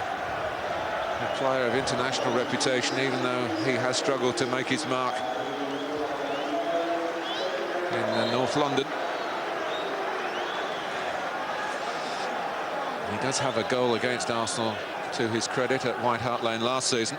player of international reputation, even though he has struggled to make his mark in North London. He does have a goal against Arsenal to his credit at White Hart Lane last season.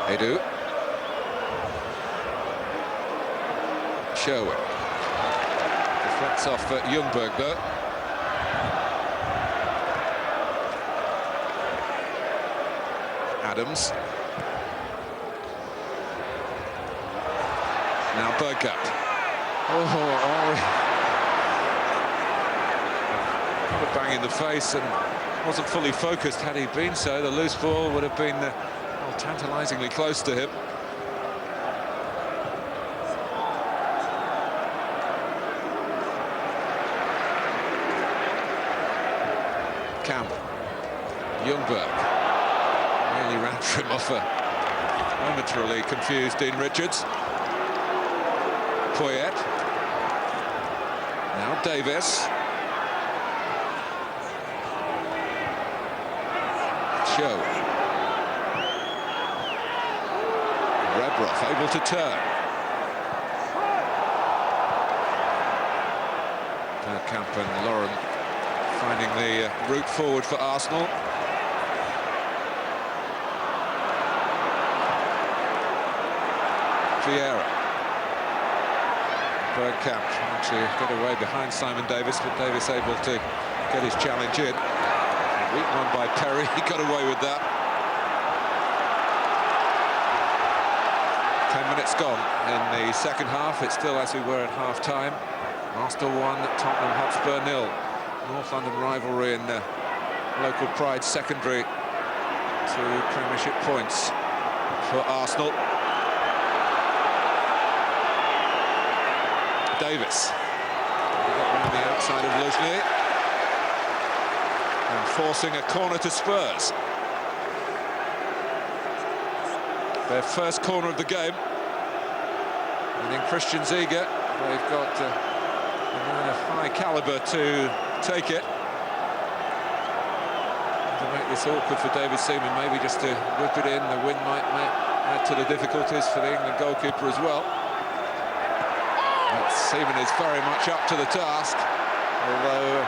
They do. Sherwood deflects off Ljungberg though. Adams. Now Bergkamp. Oh, got a bang in the face and wasn't fully focused. Had he been so, the loose ball would have been tantalisingly close to him. Camp. Ljungberg nearly ran for him off a momentarily confused Dean Richards. Poyet. Now Davies. Show. Redroth able to turn. Bergkamp and Lauren finding the route forward for Arsenal. Vieira. Bergkamp trying to get away behind Simon Davies, but Davies able to get his challenge in. Weak one by Perry, he got away with that. 10 minutes gone in the second half. It's still as we were at half-time. Arsenal 1, Tottenham Hotspur 0. North London rivalry and local pride secondary to Premiership points for Arsenal. Davies got around the outside of Luzhny and forcing a corner to Spurs. Their first corner of the game, and in Christian Ziege, they've got a man of high calibre to take it. To make this awkward for David Seaman, maybe just to whip it in. The wind might add to the difficulties for the England goalkeeper as well. But Seaman is very much up to the task, although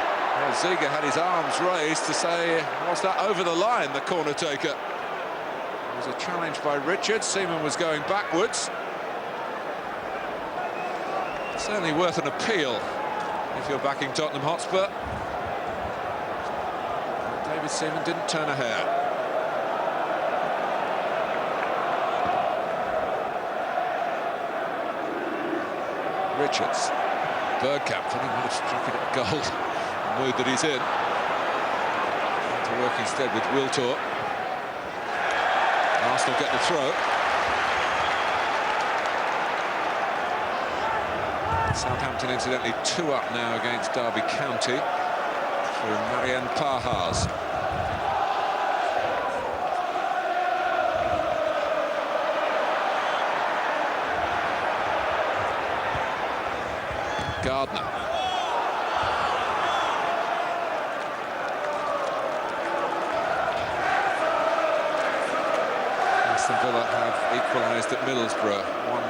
Ziege had his arms raised to say, was that over the line, the corner taker? It was a challenge by Richards. Seaman was going backwards. Certainly worth an appeal if you're backing Tottenham Hotspur. David Seaman didn't turn a hair. Richards. Bergkamp, I think, might have struck it at goal. The mood that he's in. To work instead with Wiltor. Arsenal get the throw. Southampton, incidentally, 2 up now against Derby County through Marianne Pahars. Gardner. Aston Villa have equalised at Middlesbrough,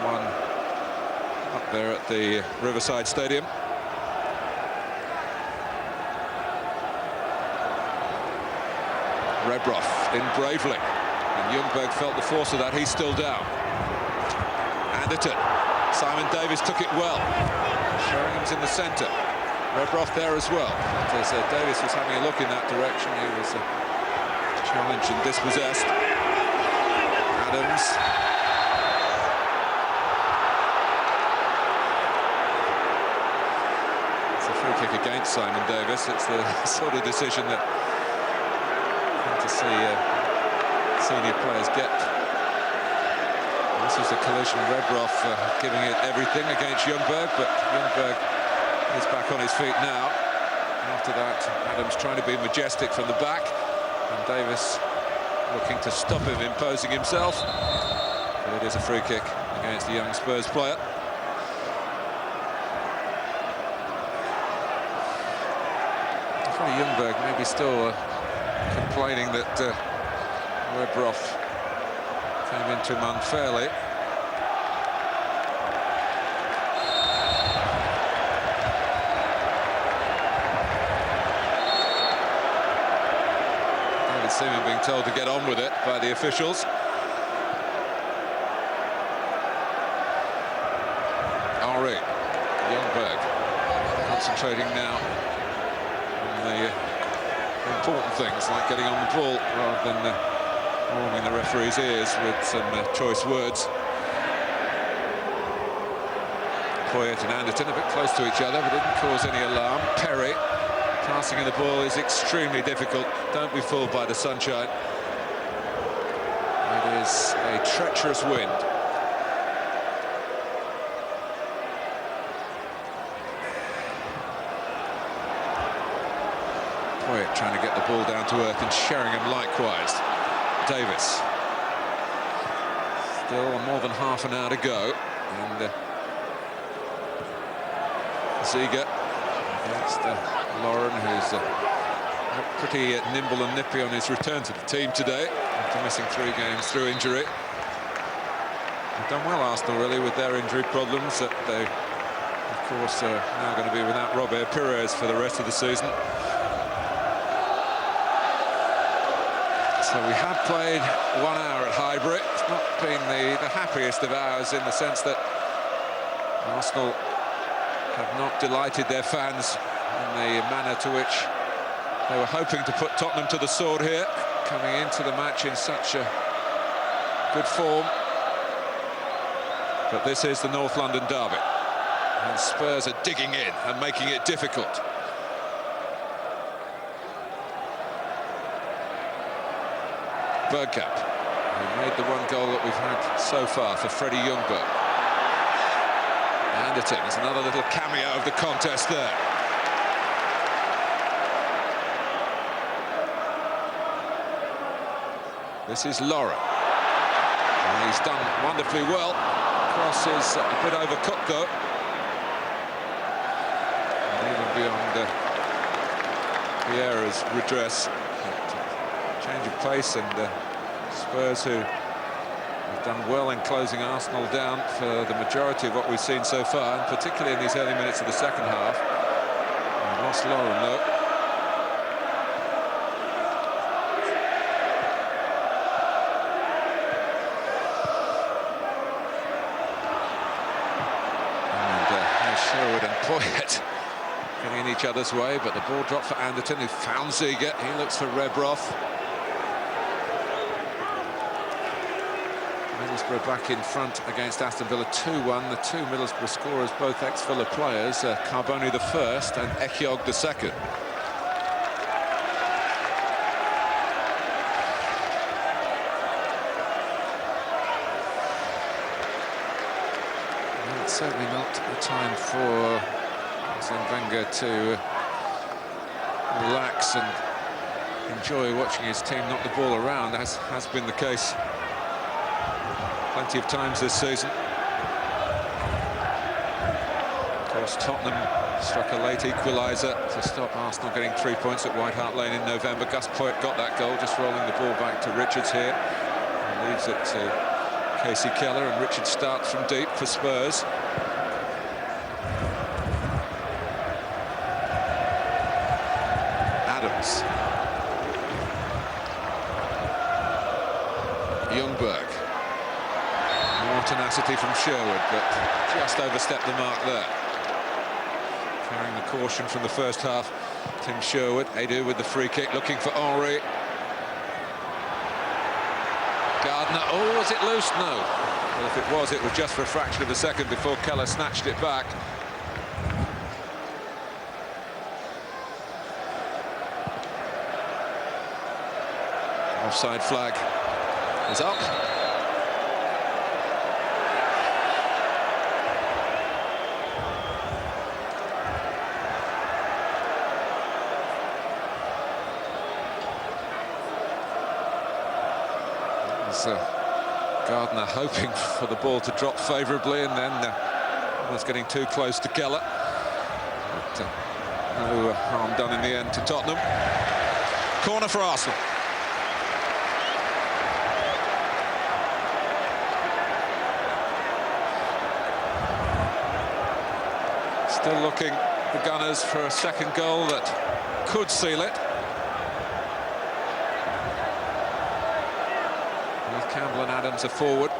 1-1 up there at the Riverside Stadium. Rebroff in bravely, and Ljungberg felt the force of that. He's still down. Anderton. Simon Davies took it well. Sheringham's in the centre. Rebroff there as well. But as Davies was having a look in that direction, he was challenged and dispossessed. Adams. It's a free kick against Simon Davies. It's the sort of decision that to see senior players get. This is a collision. Rebroff giving it everything against Ljungberg, but Ljungberg is back on his feet now. After that, Adams trying to be majestic from the back, and Davies looking to stop him imposing himself. But it is a free kick against the young Spurs player. Ljungberg maybe still complaining that Rebroff came into him unfairly. David Seaman being told to get on with it by the officials. Henry, Ljungberg concentrating now on the important things like getting on the ball rather than warming the referee's ears with some choice words. Poyet and Anderton a bit close to each other, but didn't cause any alarm. Perry passing in the ball is extremely difficult. Don't be fooled by the sunshine. It is a treacherous wind. Poyet trying to get the ball down to earth, and Sheringham likewise. Davies. Still more than half an hour to go, and Ziege against Lauren, who's pretty nimble and nippy on his return to the team today after missing 3 games through injury. They've done well, Arsenal, really, with their injury problems. That they, of course, are now going to be without Robert Pires for the rest of the season. So we have played 1 hour at Highbury. It's not been the happiest of hours, in the sense that Arsenal have not delighted their fans in the manner to which they were hoping to put Tottenham to the sword here, coming into the match in such a good form. But this is the North London derby, and Spurs are digging in and making it difficult. Bergkamp, who made the one goal that we've had so far for Freddie Ljungberg. Anderton, there's another little cameo of the contest there. This is Lauren. And he's done wonderfully well. Cross is a bit overcooked though. And even beyond Vieira's redress. Change of pace, and Spurs, who have done well in closing Arsenal down for the majority of what we've seen so far, and particularly in these early minutes of the second half. We've lost Lauren though. Sherwood and Poyet getting in each other's way, but the ball dropped for Anderton, who found Ziege. He looks for Rebroth. Middlesbrough back in front against Aston Villa 2-1. The two Middlesbrough scorers, both ex-Villa players, Carboni the first and Ekiog the second. It's certainly not the time for Arsene Wenger to relax and enjoy watching his team knock the ball around, as has been the case plenty of times this season. Of course, Tottenham struck a late equaliser to stop Arsenal getting 3 points at White Hart Lane in November. Gus Poyet got that goal, just rolling the ball back to Richards here. And leaves it to Casey Keller, and Richards starts from deep for Spurs. Adams. Ljungberg. More tenacity from Sherwood, but just overstepped the mark there. Carrying the caution from the first half, Tim Sherwood. Edu with the free kick, looking for Henry. Gardner, oh, was it loose? No. Well, if it was just for a fraction of a second before Keller snatched it back. Offside flag is up. Gardner hoping for the ball to drop favourably, and then almost getting too close to Keller. But no harm done in the end to Tottenham. Corner for Arsenal. Still looking, the Gunners, for a second goal that could seal it. Campbell and Adams are forward.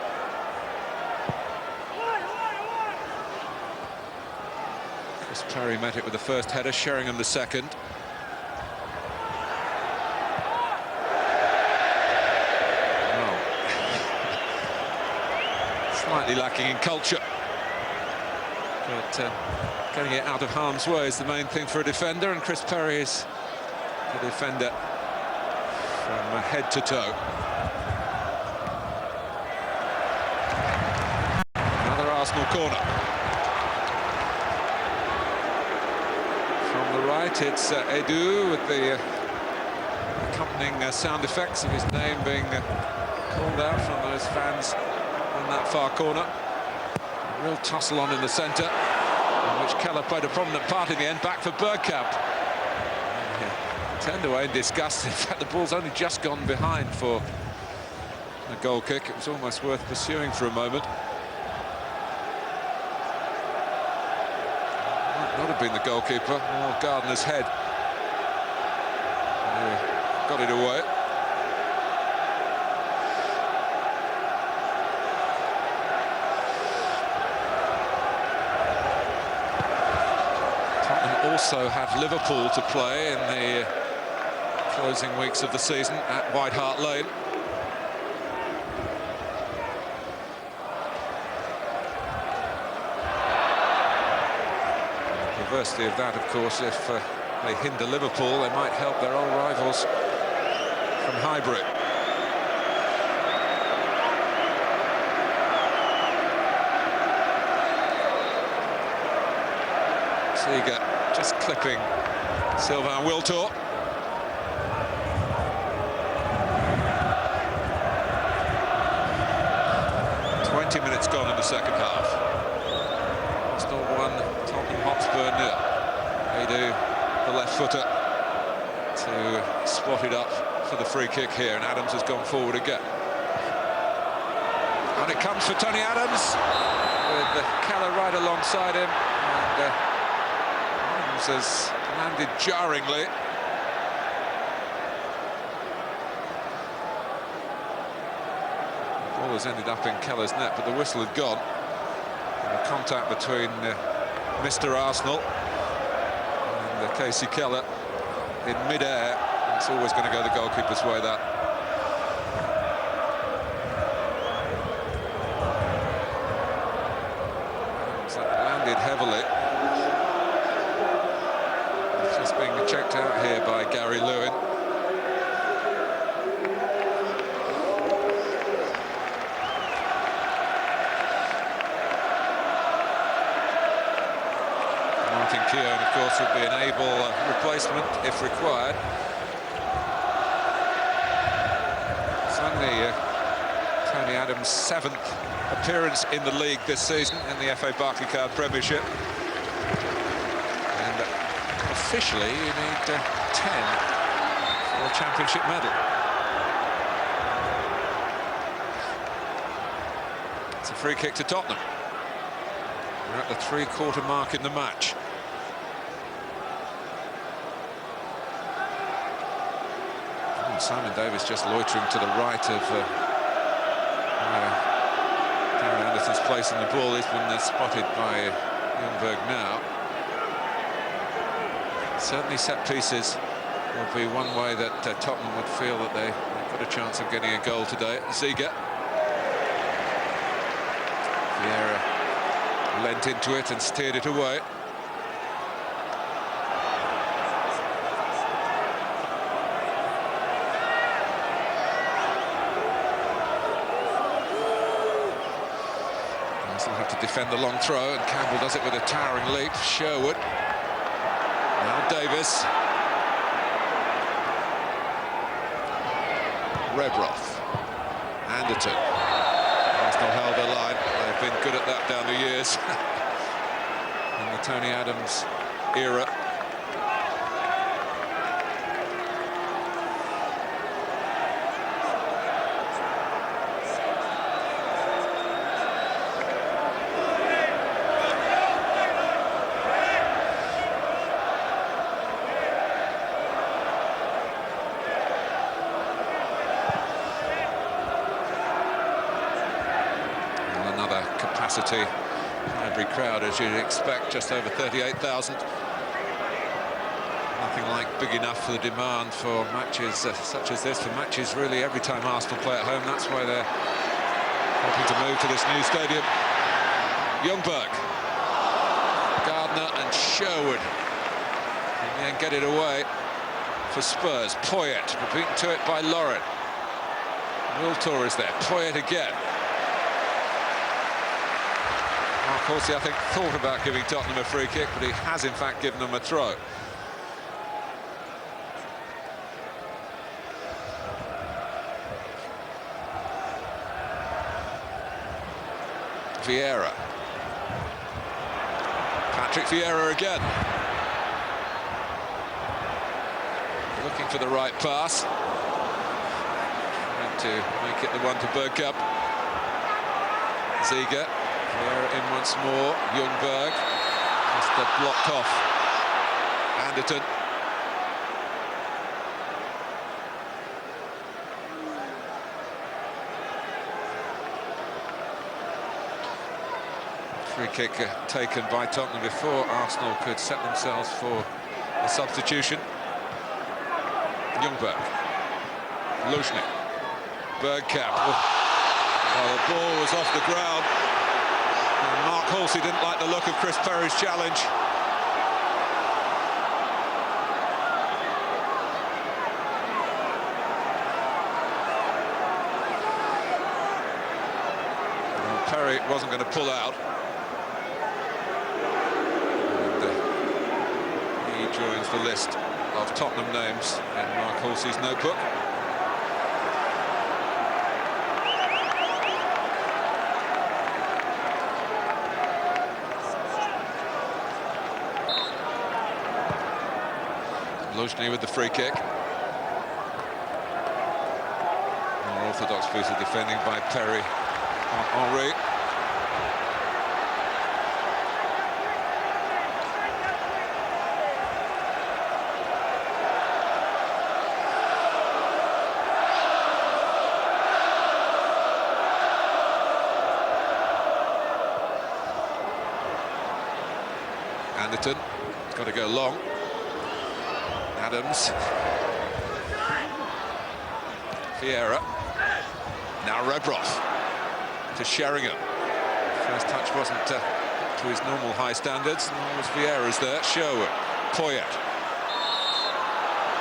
Chris Perry met it with the first header, Sheringham the second. Oh. Slightly lacking in culture. But getting it out of harm's way is the main thing for a defender, and Chris Perry is the defender from head to toe. Arsenal corner. From the right, it's Edu with the accompanying sound effects of his name being called out from those fans on that far corner. A real tussle on in the centre, in which Keller played a prominent part in the end. Back for Bergkamp. Turned away in disgust. In fact, the ball's only just gone behind for a goal kick. It was almost worth pursuing for a moment. Not have been the goalkeeper, or Gardner's head. Got it away. Tottenham also have Liverpool to play in the closing weeks of the season at White Hart Lane. The diversity of that, of course, if they hinder Liverpool, they might help their old rivals from Highbury. Seeger just clipping Sylvain Wiltord. Minutes gone in the second half. Arsenal 1, Tottenham Hotspur 0. They do the left footer to spot it up for the free kick here, and Adams has gone forward again. And it comes for Tony Adams, with Keller right alongside him, and Adams has landed jarringly. The ball has ended up in Keller's net, but the whistle had gone. And a contact between Mr. Arsenal and Casey Keller in mid-air. It's always going to go the goalkeeper's way, that. Landed heavily. It's just being checked out here by Gary Lewin. Kieran, of course, would be an able replacement if required. Suddenly, Tony Adams' 7th appearance in the league this season in the FA Barclaycard Premiership. And officially, you need 10 for a championship medal. It's a free kick to Tottenham. We're at the three-quarter mark in the match. Simon Davies just loitering to the right of Kieran Anderson's place in the ball. He's been spotted by Thornburgh now. Certainly set pieces will be one way that Tottenham would feel that they've got a chance of getting a goal today. Seeger. Vieira leant into it and steered it away. Defend the long throw, and Campbell does it with a towering leap. Sherwood. Now Davis. Rebroth. Anderton. Arsenal held their line. They've been good at that down the years. In the Tony Adams era. Highbury crowd, as you'd expect, just over 38,000. Nothing like big enough for the demand for matches such as this, for matches really every time Arsenal play at home. That's why they're hoping to move to this new stadium. Ljungberg, Gardner and Sherwood, and then get it away for Spurs. Poyet, beaten to it by Lauren. Wiltord is there, Poyet again. Of course, I think, thought about giving Tottenham a free kick, but he has, in fact, given them a throw. Vieira. Patrick Vieira again. Looking for the right pass. Trying to make it the one to Bergkamp. Seeger. Vieira in once more. Ljungberg. Just blocked off. Anderton. Free kick taken by Tottenham before Arsenal could set themselves for a substitution. Ljungberg. Luzhny. Bergkamp. Oh, the ball was off the ground. And Mark Halsey didn't like the look of Chris Perry's challenge. Well, Perry wasn't going to pull out. And joins the list of Tottenham names in Mark Halsey's notebook. Luzhny with the free kick. More orthodox piece of defending by Perry on Henry. Anderton, got to go long. Adams. Vieira. Now Redroth to Sheringham. First touch wasn't to his normal high standards, nor was Vieira's there. Sherwood. Poyet.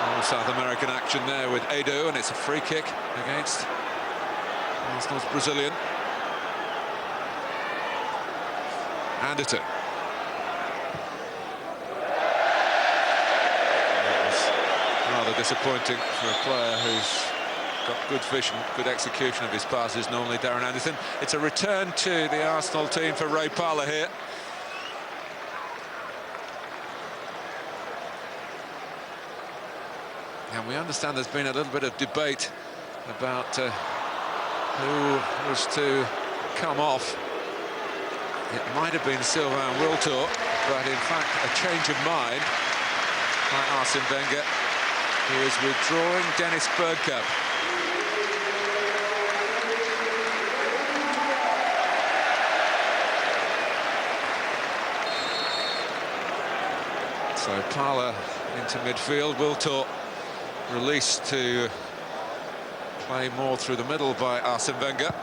All South American action there with Edu, and it's a free kick against Arsenal's Brazilian. Anderton. Rather disappointing for a player who's got good vision, good execution of his passes, normally Darren Anderson. It's a return to the Arsenal team for Ray Parlour here. And we understand there's been a little bit of debate about who was to come off. It might have been Sylvain Wiltord, but in fact a change of mind by Arsene Wenger. He is withdrawing Dennis Bergkamp. So Parlour into midfield. Wiltord released to play more through the middle by Arsene Wenger.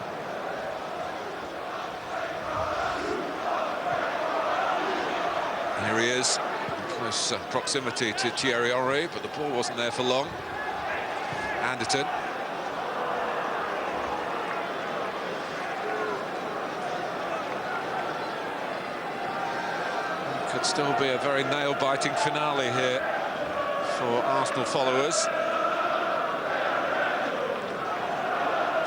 Here he is. Close proximity to Thierry Henry, but the ball wasn't there for long. Anderton. It could still be a very nail-biting finale here for Arsenal followers.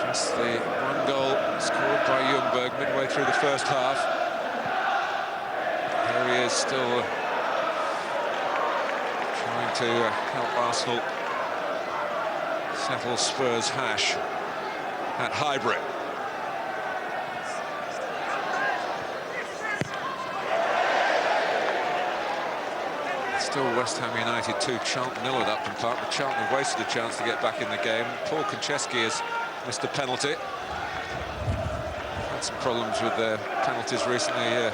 Just the one goal scored by Ljungberg midway through the first half. Here he is still to help Arsenal settle Spurs' hash at Highbury. Still West Ham United 2, Charlton 0 at Upton Park, but Charlton have wasted a chance to get back in the game. Paul Konchesky has missed a penalty. Had some problems with their penalties recently.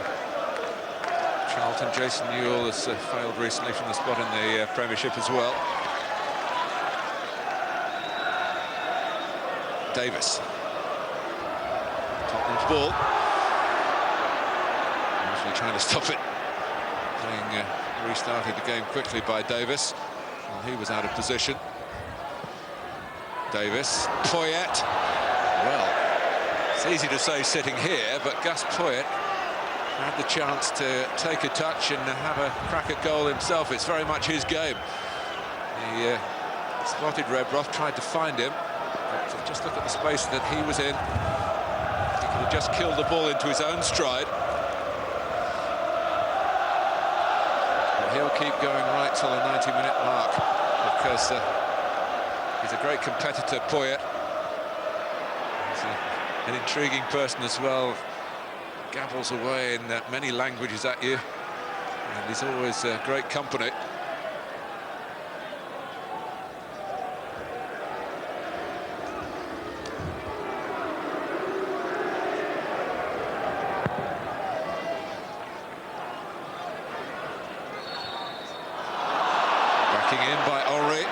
Charlton. Jason Newell has failed recently from the spot in the Premiership as well. Davies. Tottenham's ball. Usually trying to stop it. Being restarted the game quickly by Davies. Well, he was out of position. Davies. Poyet. Well, it's easy to say sitting here, but Gus Poyet had the chance to take a touch and have a crack at goal himself. It's very much his game. He spotted Redroth, tried to find him, but just look at the space that he was in. He could have just killed the ball into his own stride. But he'll keep going right till the 90-minute mark, because he's a great competitor, Poyet. He's an intriguing person as well. Gabbles away in many languages at you, and he's always great company. Backing in by Henry.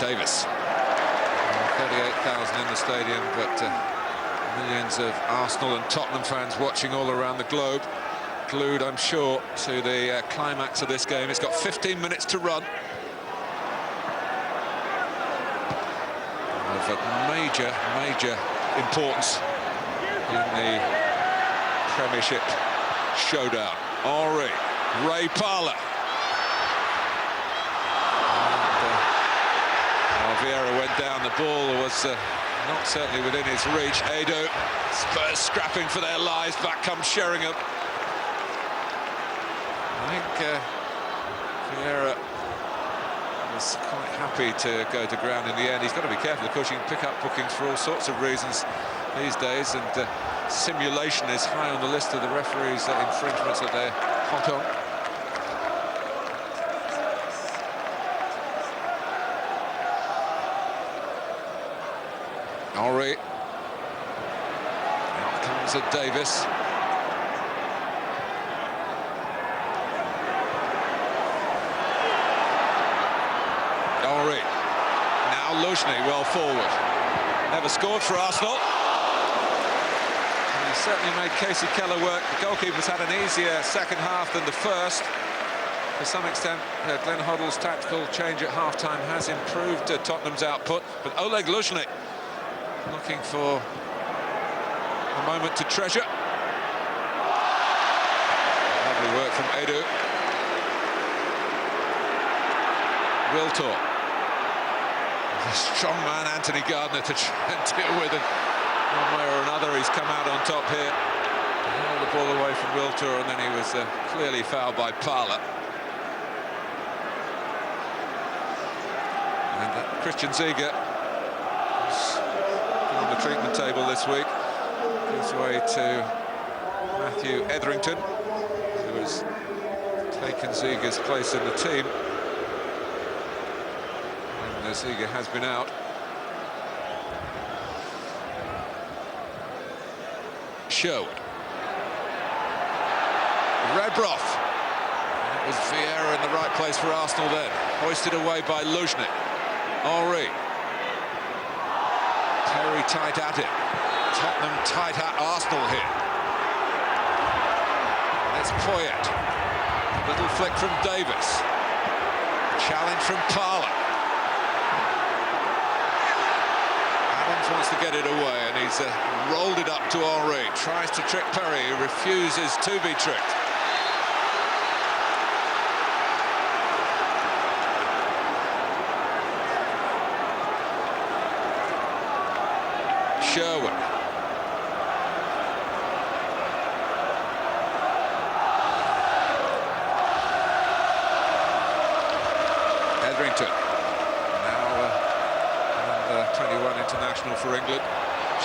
Davies. 38,000 in the stadium, but millions of Arsenal and Tottenham fans watching all around the globe. glued, I'm sure, to the climax of this game. It's got 15 minutes to run. Of major importance in the Premiership showdown. Henry, Ray Parlour. Vieira went down. The ball was not certainly within his reach. Edu, Spurs scrapping for their lives. Back comes Sheringham. I think Vieira was quite happy to go to ground in the end. He's got to be careful, of course. You can pick up bookings for all sorts of reasons these days, and simulation is high on the list of the referees' infringements that they're hot on. Henry. Out comes a Davies. Henry. Now Luzhny well forward. Never scored for Arsenal. And he certainly made Casey Keller work. The goalkeeper's had an easier second half than the first. To some extent, Glenn Hoddle's tactical change at half-time has improved Tottenham's output. But Oleg Luzhny looking for a moment to treasure. Lovely work from Edu. Wiltor. A strong man, Anthony Gardner, to try and deal with, and one way or another he's come out on top here. Held the ball away from Wiltor, and then he was clearly fouled by Parlour. And Christian Ziege on the treatment table this week. Gives way to Matthew Etherington, who has taken Ziege's place in the team. And Ziege has been out. Sherwood. Rebroff. It was Vieira in the right place for Arsenal then. Hoisted away by Luzhny. Henry. Terry tight at it. Tottenham tight at Arsenal here. It's Poyet. Little flick from Davies. Challenge from Parlour. Adams wants to get it away, and he's rolled it up to Henry. Tries to trick Perry, who refuses to be tricked. Sherwood. Etherington. Now under 21 international for England.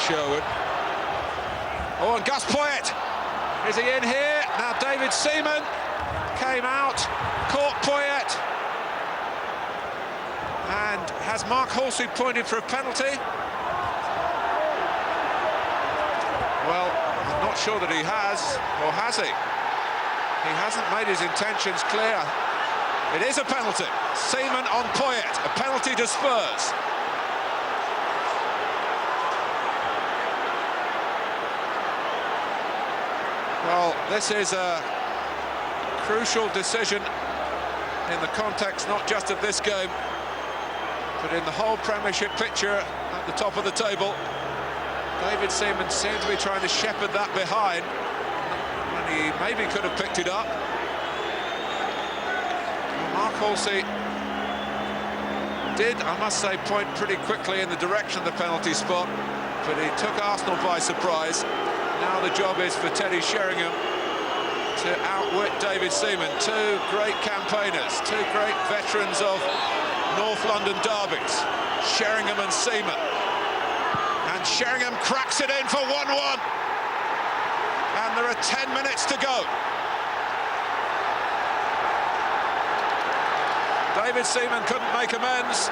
Sherwood. Oh, and Gus Poyet. Is he in here? Now David Seaman came out, caught Poyet. And has Mark Halsey pointed for a penalty? Well, I'm not sure that he has, or has he? He hasn't made his intentions clear. It is a penalty. Seaman on Poyet, a penalty to Spurs. Well, this is a crucial decision in the context not just of this game, but in the whole Premiership picture at the top of the table. David Seaman seemed to be trying to shepherd that behind, and he maybe could have picked it up. Mark Halsey did, I must say, point pretty quickly in the direction of the penalty spot, but he took Arsenal by surprise. Now the job is for Teddy Sheringham to outwit David Seaman. Two great campaigners, two great veterans of North London derbies, Sheringham and Seaman. And Sheringham cracks it in for 1-1. And there are 10 minutes to go. David Seaman couldn't make amends.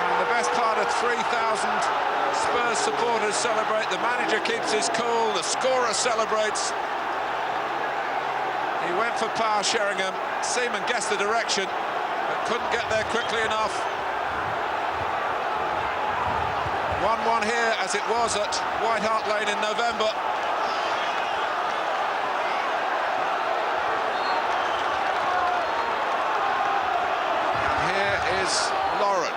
And the best part of 3,000 Spurs supporters celebrate. The manager keeps his cool, the scorer celebrates. He went for power, Sheringham. Seaman guessed the direction, but couldn't get there quickly enough. 1-1 here, as it was at White Hart Lane in November. is Lauren.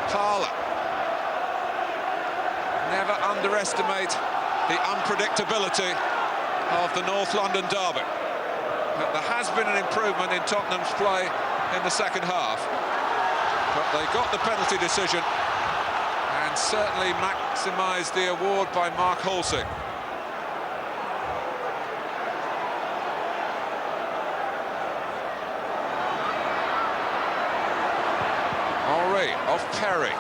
Parler. Never underestimate the unpredictability of the North London derby. But there has been an improvement in Tottenham's play in the second half. But they got the penalty decision and certainly maximised the award by Mark Halsey. Off Perry. Big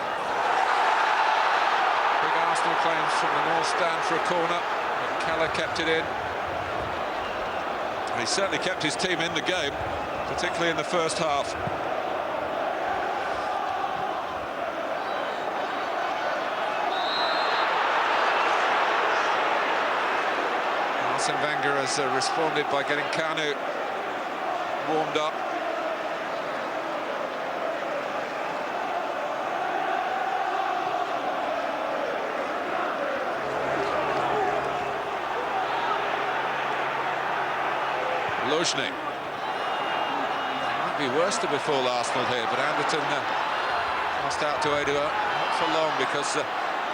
Arsenal claims from the North Stand for a corner, but Keller kept it in. He certainly kept his team in the game, particularly in the first half. Arsene Wenger has responded by getting Kuhnert warmed up. Luzhny. Might be worse to befall Arsenal here, but Anderton passed out to Edu, not for long, because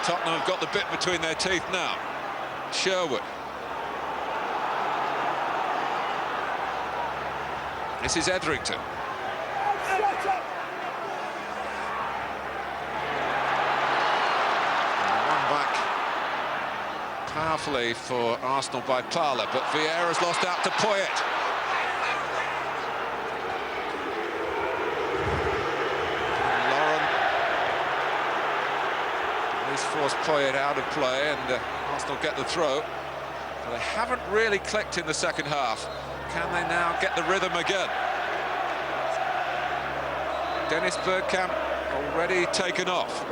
Tottenham have got the bit between their teeth now. Sherwood. This is Etherington. One back powerfully for Arsenal by Parler, but Vieira's lost out to Poyet. Forced Poyet out of play, and Arsenal get the throw. But they haven't really clicked in the second half. Can they now get the rhythm again? Dennis Bergkamp already taken off.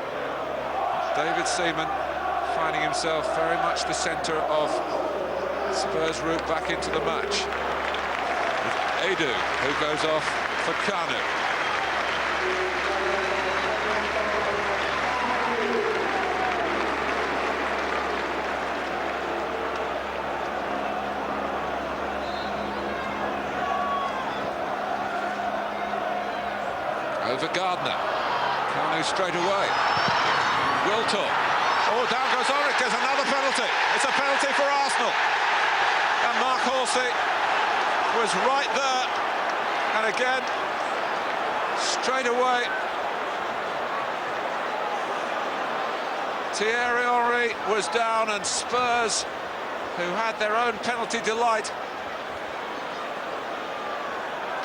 David Seaman finding himself very much the centre of Spurs' route back into the match. With Edu, who goes off for Kuhnert. Over Gardner. Kanu straight away. Wiltor. Oh, down goes Ulrich. There's another penalty. It's a penalty for Arsenal. And Mark Halsey was right there. And again, straight away, Thierry Henry was down, and Spurs, who had their own penalty delight,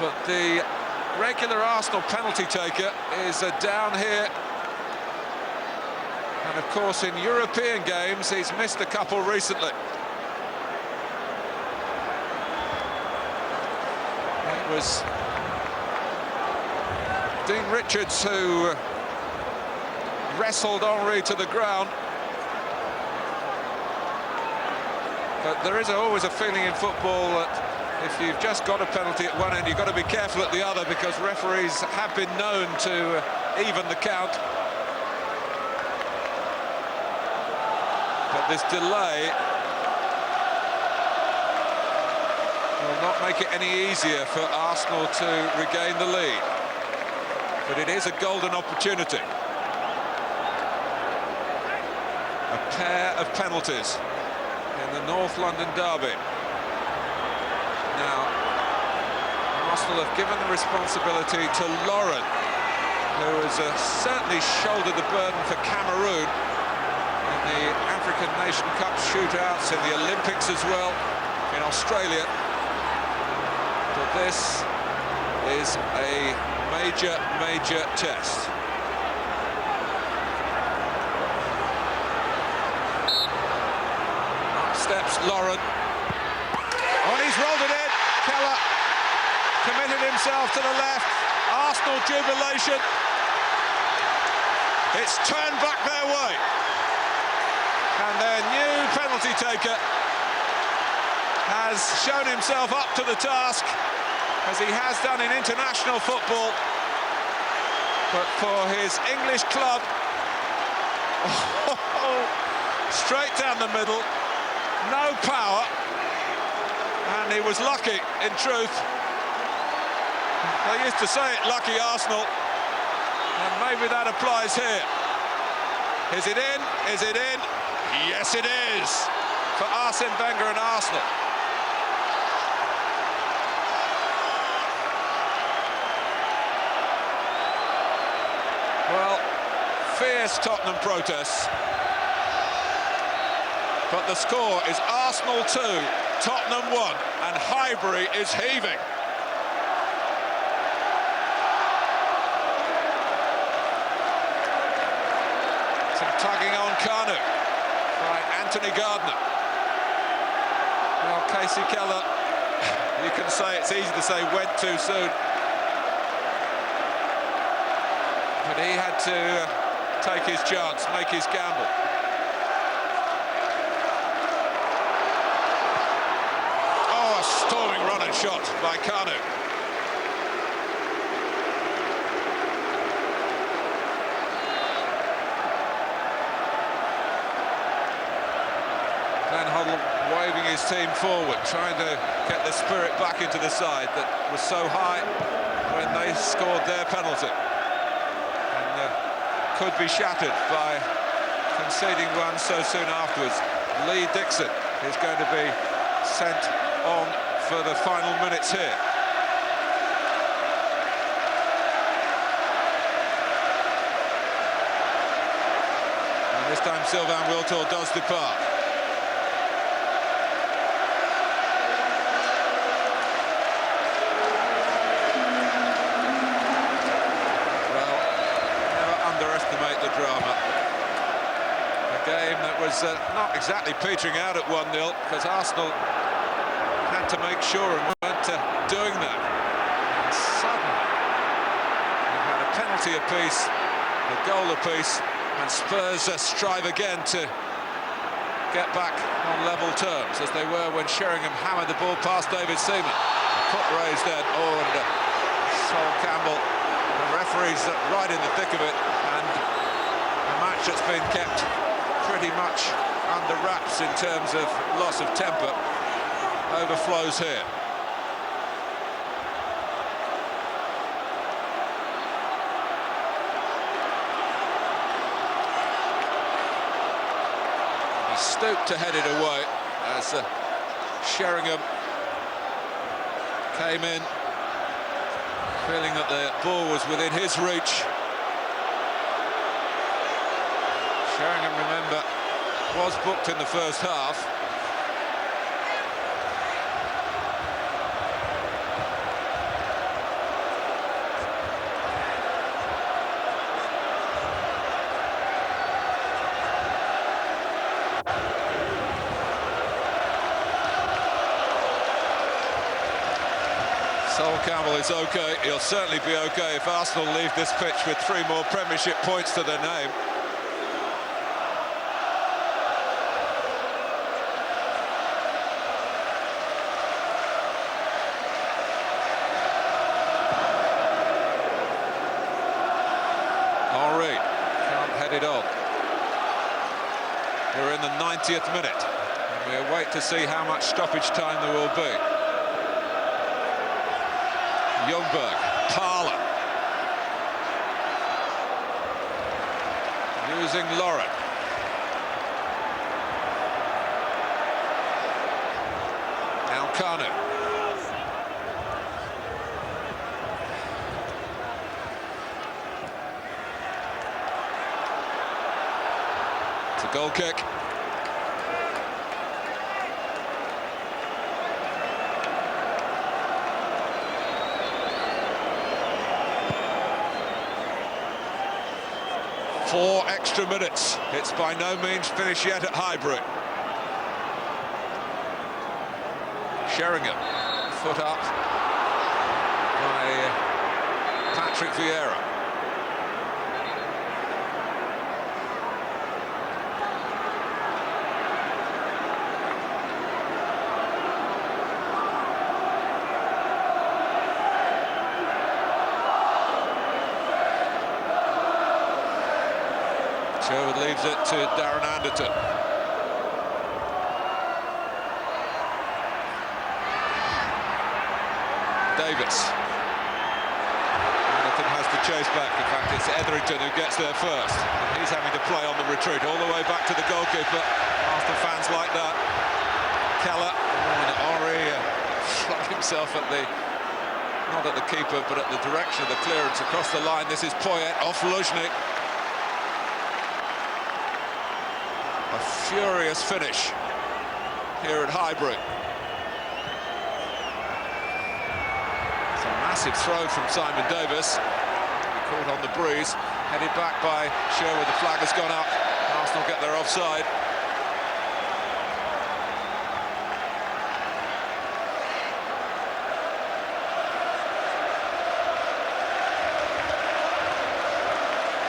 but the regular Arsenal penalty taker is down here, and of course in European games he's missed a couple recently. It was Dean Richards who wrestled Henry to the ground, but there is always a feeling in football that if you've just got a penalty at one end, you've got to be careful at the other, because referees have been known to even the count. But this delay will not make it any easier for Arsenal to regain the lead. But it is a golden opportunity. A pair of penalties in the North London derby. Now, Arsenal have given the responsibility to Lauren, who has certainly shouldered the burden for Cameroon in the African Nation Cup shootouts, in the Olympics as well, in Australia. But this is a major, major test. Up steps Lauren. Oh, and he's rolled it in. Keller committed himself to the left. Arsenal jubilation. It's turned back their way. And their new penalty taker has shown himself up to the task, as he has done in international football. But for his English club, straight down the middle, no power. And he was lucky, in truth. They used to say it, lucky Arsenal. maybe that applies here. Is it in? Is it in? Yes, it is! For Arsene Wenger and Arsenal. Well, fierce Tottenham protests. But the score is Arsenal 2, Tottenham 1, and Highbury is heaving. Some tugging on Kuhnert by Anthony Gardner. Well, Casey Keller, you can say, it's easy to say, went too soon. But he had to take his chance, make his gamble. Oh, a storming run and shot by Kuhnert. Van Hoddle waving his team forward, trying to get the spirit back into the side that was so high when they scored their penalty. Could be shattered by conceding one so soon afterwards. Lee Dixon is going to be sent on for the final minutes here. And this time Sylvain Wiltord does depart. Underestimate the drama. A game that was not exactly petering out at 1-0 because Arsenal had to make sure and weren't doing that. And suddenly we've had a penalty apiece, a goal apiece, and Spurs strive again to get back on level terms as they were when Sheringham hammered the ball past David Seaman. Foot raised then, and Sol Campbell. The referee's right in the thick of it, and a match that's been kept pretty much under wraps in terms of loss of temper overflows here. He stooped to head it away as Sheringham came in, feeling that the ball was within his reach. Sheringham, remember, was booked in the first half. Sol Campbell is OK. He'll certainly be OK if Arsenal leave this pitch with 3 more Premiership points to their name. Henry can't head it on. We're in the 90th minute, and we await to see how much stoppage time there will be. Ljungberg, Parler, using Lauren. Now Kanu. It's a goal kick. Four extra minutes. It's by no means finished yet at Highbury. Sheringham, foot up by Patrick Vieira. Sherwood leaves it to Darren Anderton. Davies. Anderton has to chase back. In fact, it's Etherington who gets there first. And he's having to play on the retreat all the way back to the goalkeeper. Arsenal fans like that. Keller and Ori flung himself at the, not at the keeper, but at the direction of the clearance across the line. This is Poyet off Luzhnik. A furious finish here at Highbury. It's a massive throw from Simon Davies. Caught on the breeze, headed back by Sherwood. The flag has gone up. Arsenal get their offside.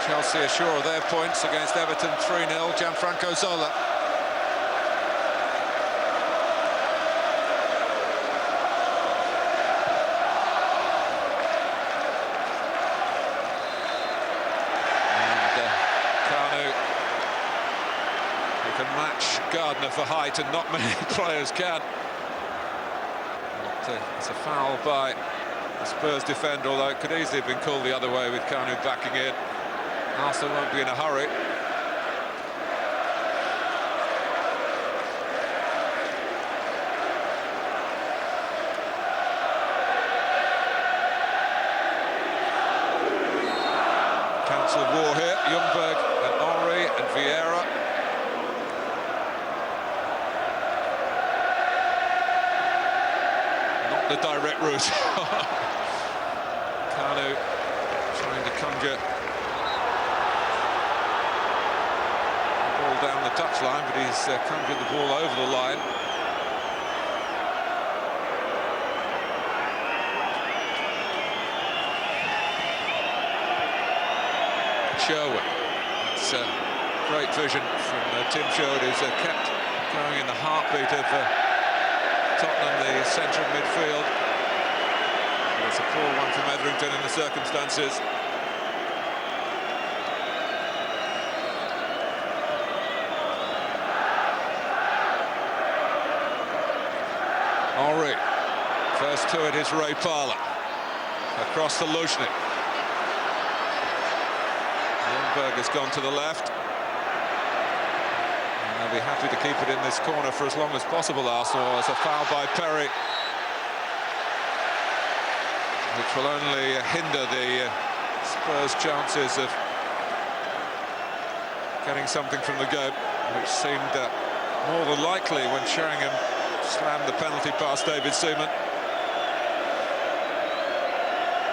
Chelsea are sure of their points against Everton 3-0. Gianfranco Zola. Can match Gardner for height, and not many players can. But, it's a foul by the Spurs defender, although it could easily have been called the other way with Kuhnert backing in. Arsenal won't be in a hurry. Council of war here. Ljungberg and Ori and Vieira. The direct route. Kuhnert trying to conjure the ball down the touchline, but he's conjured the ball over the line. Sherwood. It's great vision from Tim Sherwood, who's kept going in the heartbeat of Tottenham, the centre of midfield. It's a poor one from Etherington in the circumstances. Henry, first to it is Ray Parlour. Across to Luzhnik. Thornburgh has gone to the left. They'll be happy to keep it in this corner for as long as possible, Arsenal. There's a foul by Perry, which will only hinder the Spurs' chances of getting something from the game, which seemed more than likely when Sheringham slammed the penalty past David Seaman.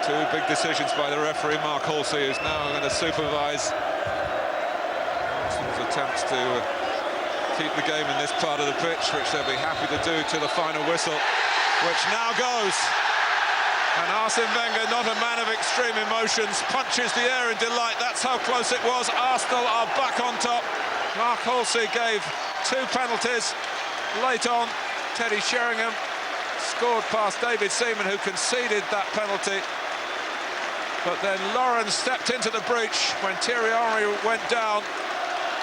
Two big decisions by the referee, Mark Halsey, who's now going to supervise Arsenal's attempts to keep the game in this part of the pitch, which they'll be happy to do to the final whistle, which now goes. And Arsene Wenger, not a man of extreme emotions, punches the air in delight. That's how close it was. Arsenal are back on top. Mark Halsey gave two penalties late on. Teddy Sheringham scored past David Seaman, who conceded that penalty. But then Lawrence stepped into the breach when Thierry Henry went down.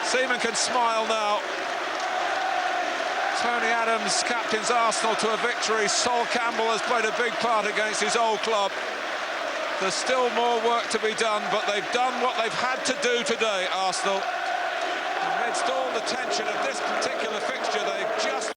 Seaman can smile now. Tony Adams captains Arsenal to a victory. Sol Campbell has played a big part against his old club. There's still more work to be done, but they've done what they've had to do today, Arsenal. Amidst all the tension of this particular fixture, they've just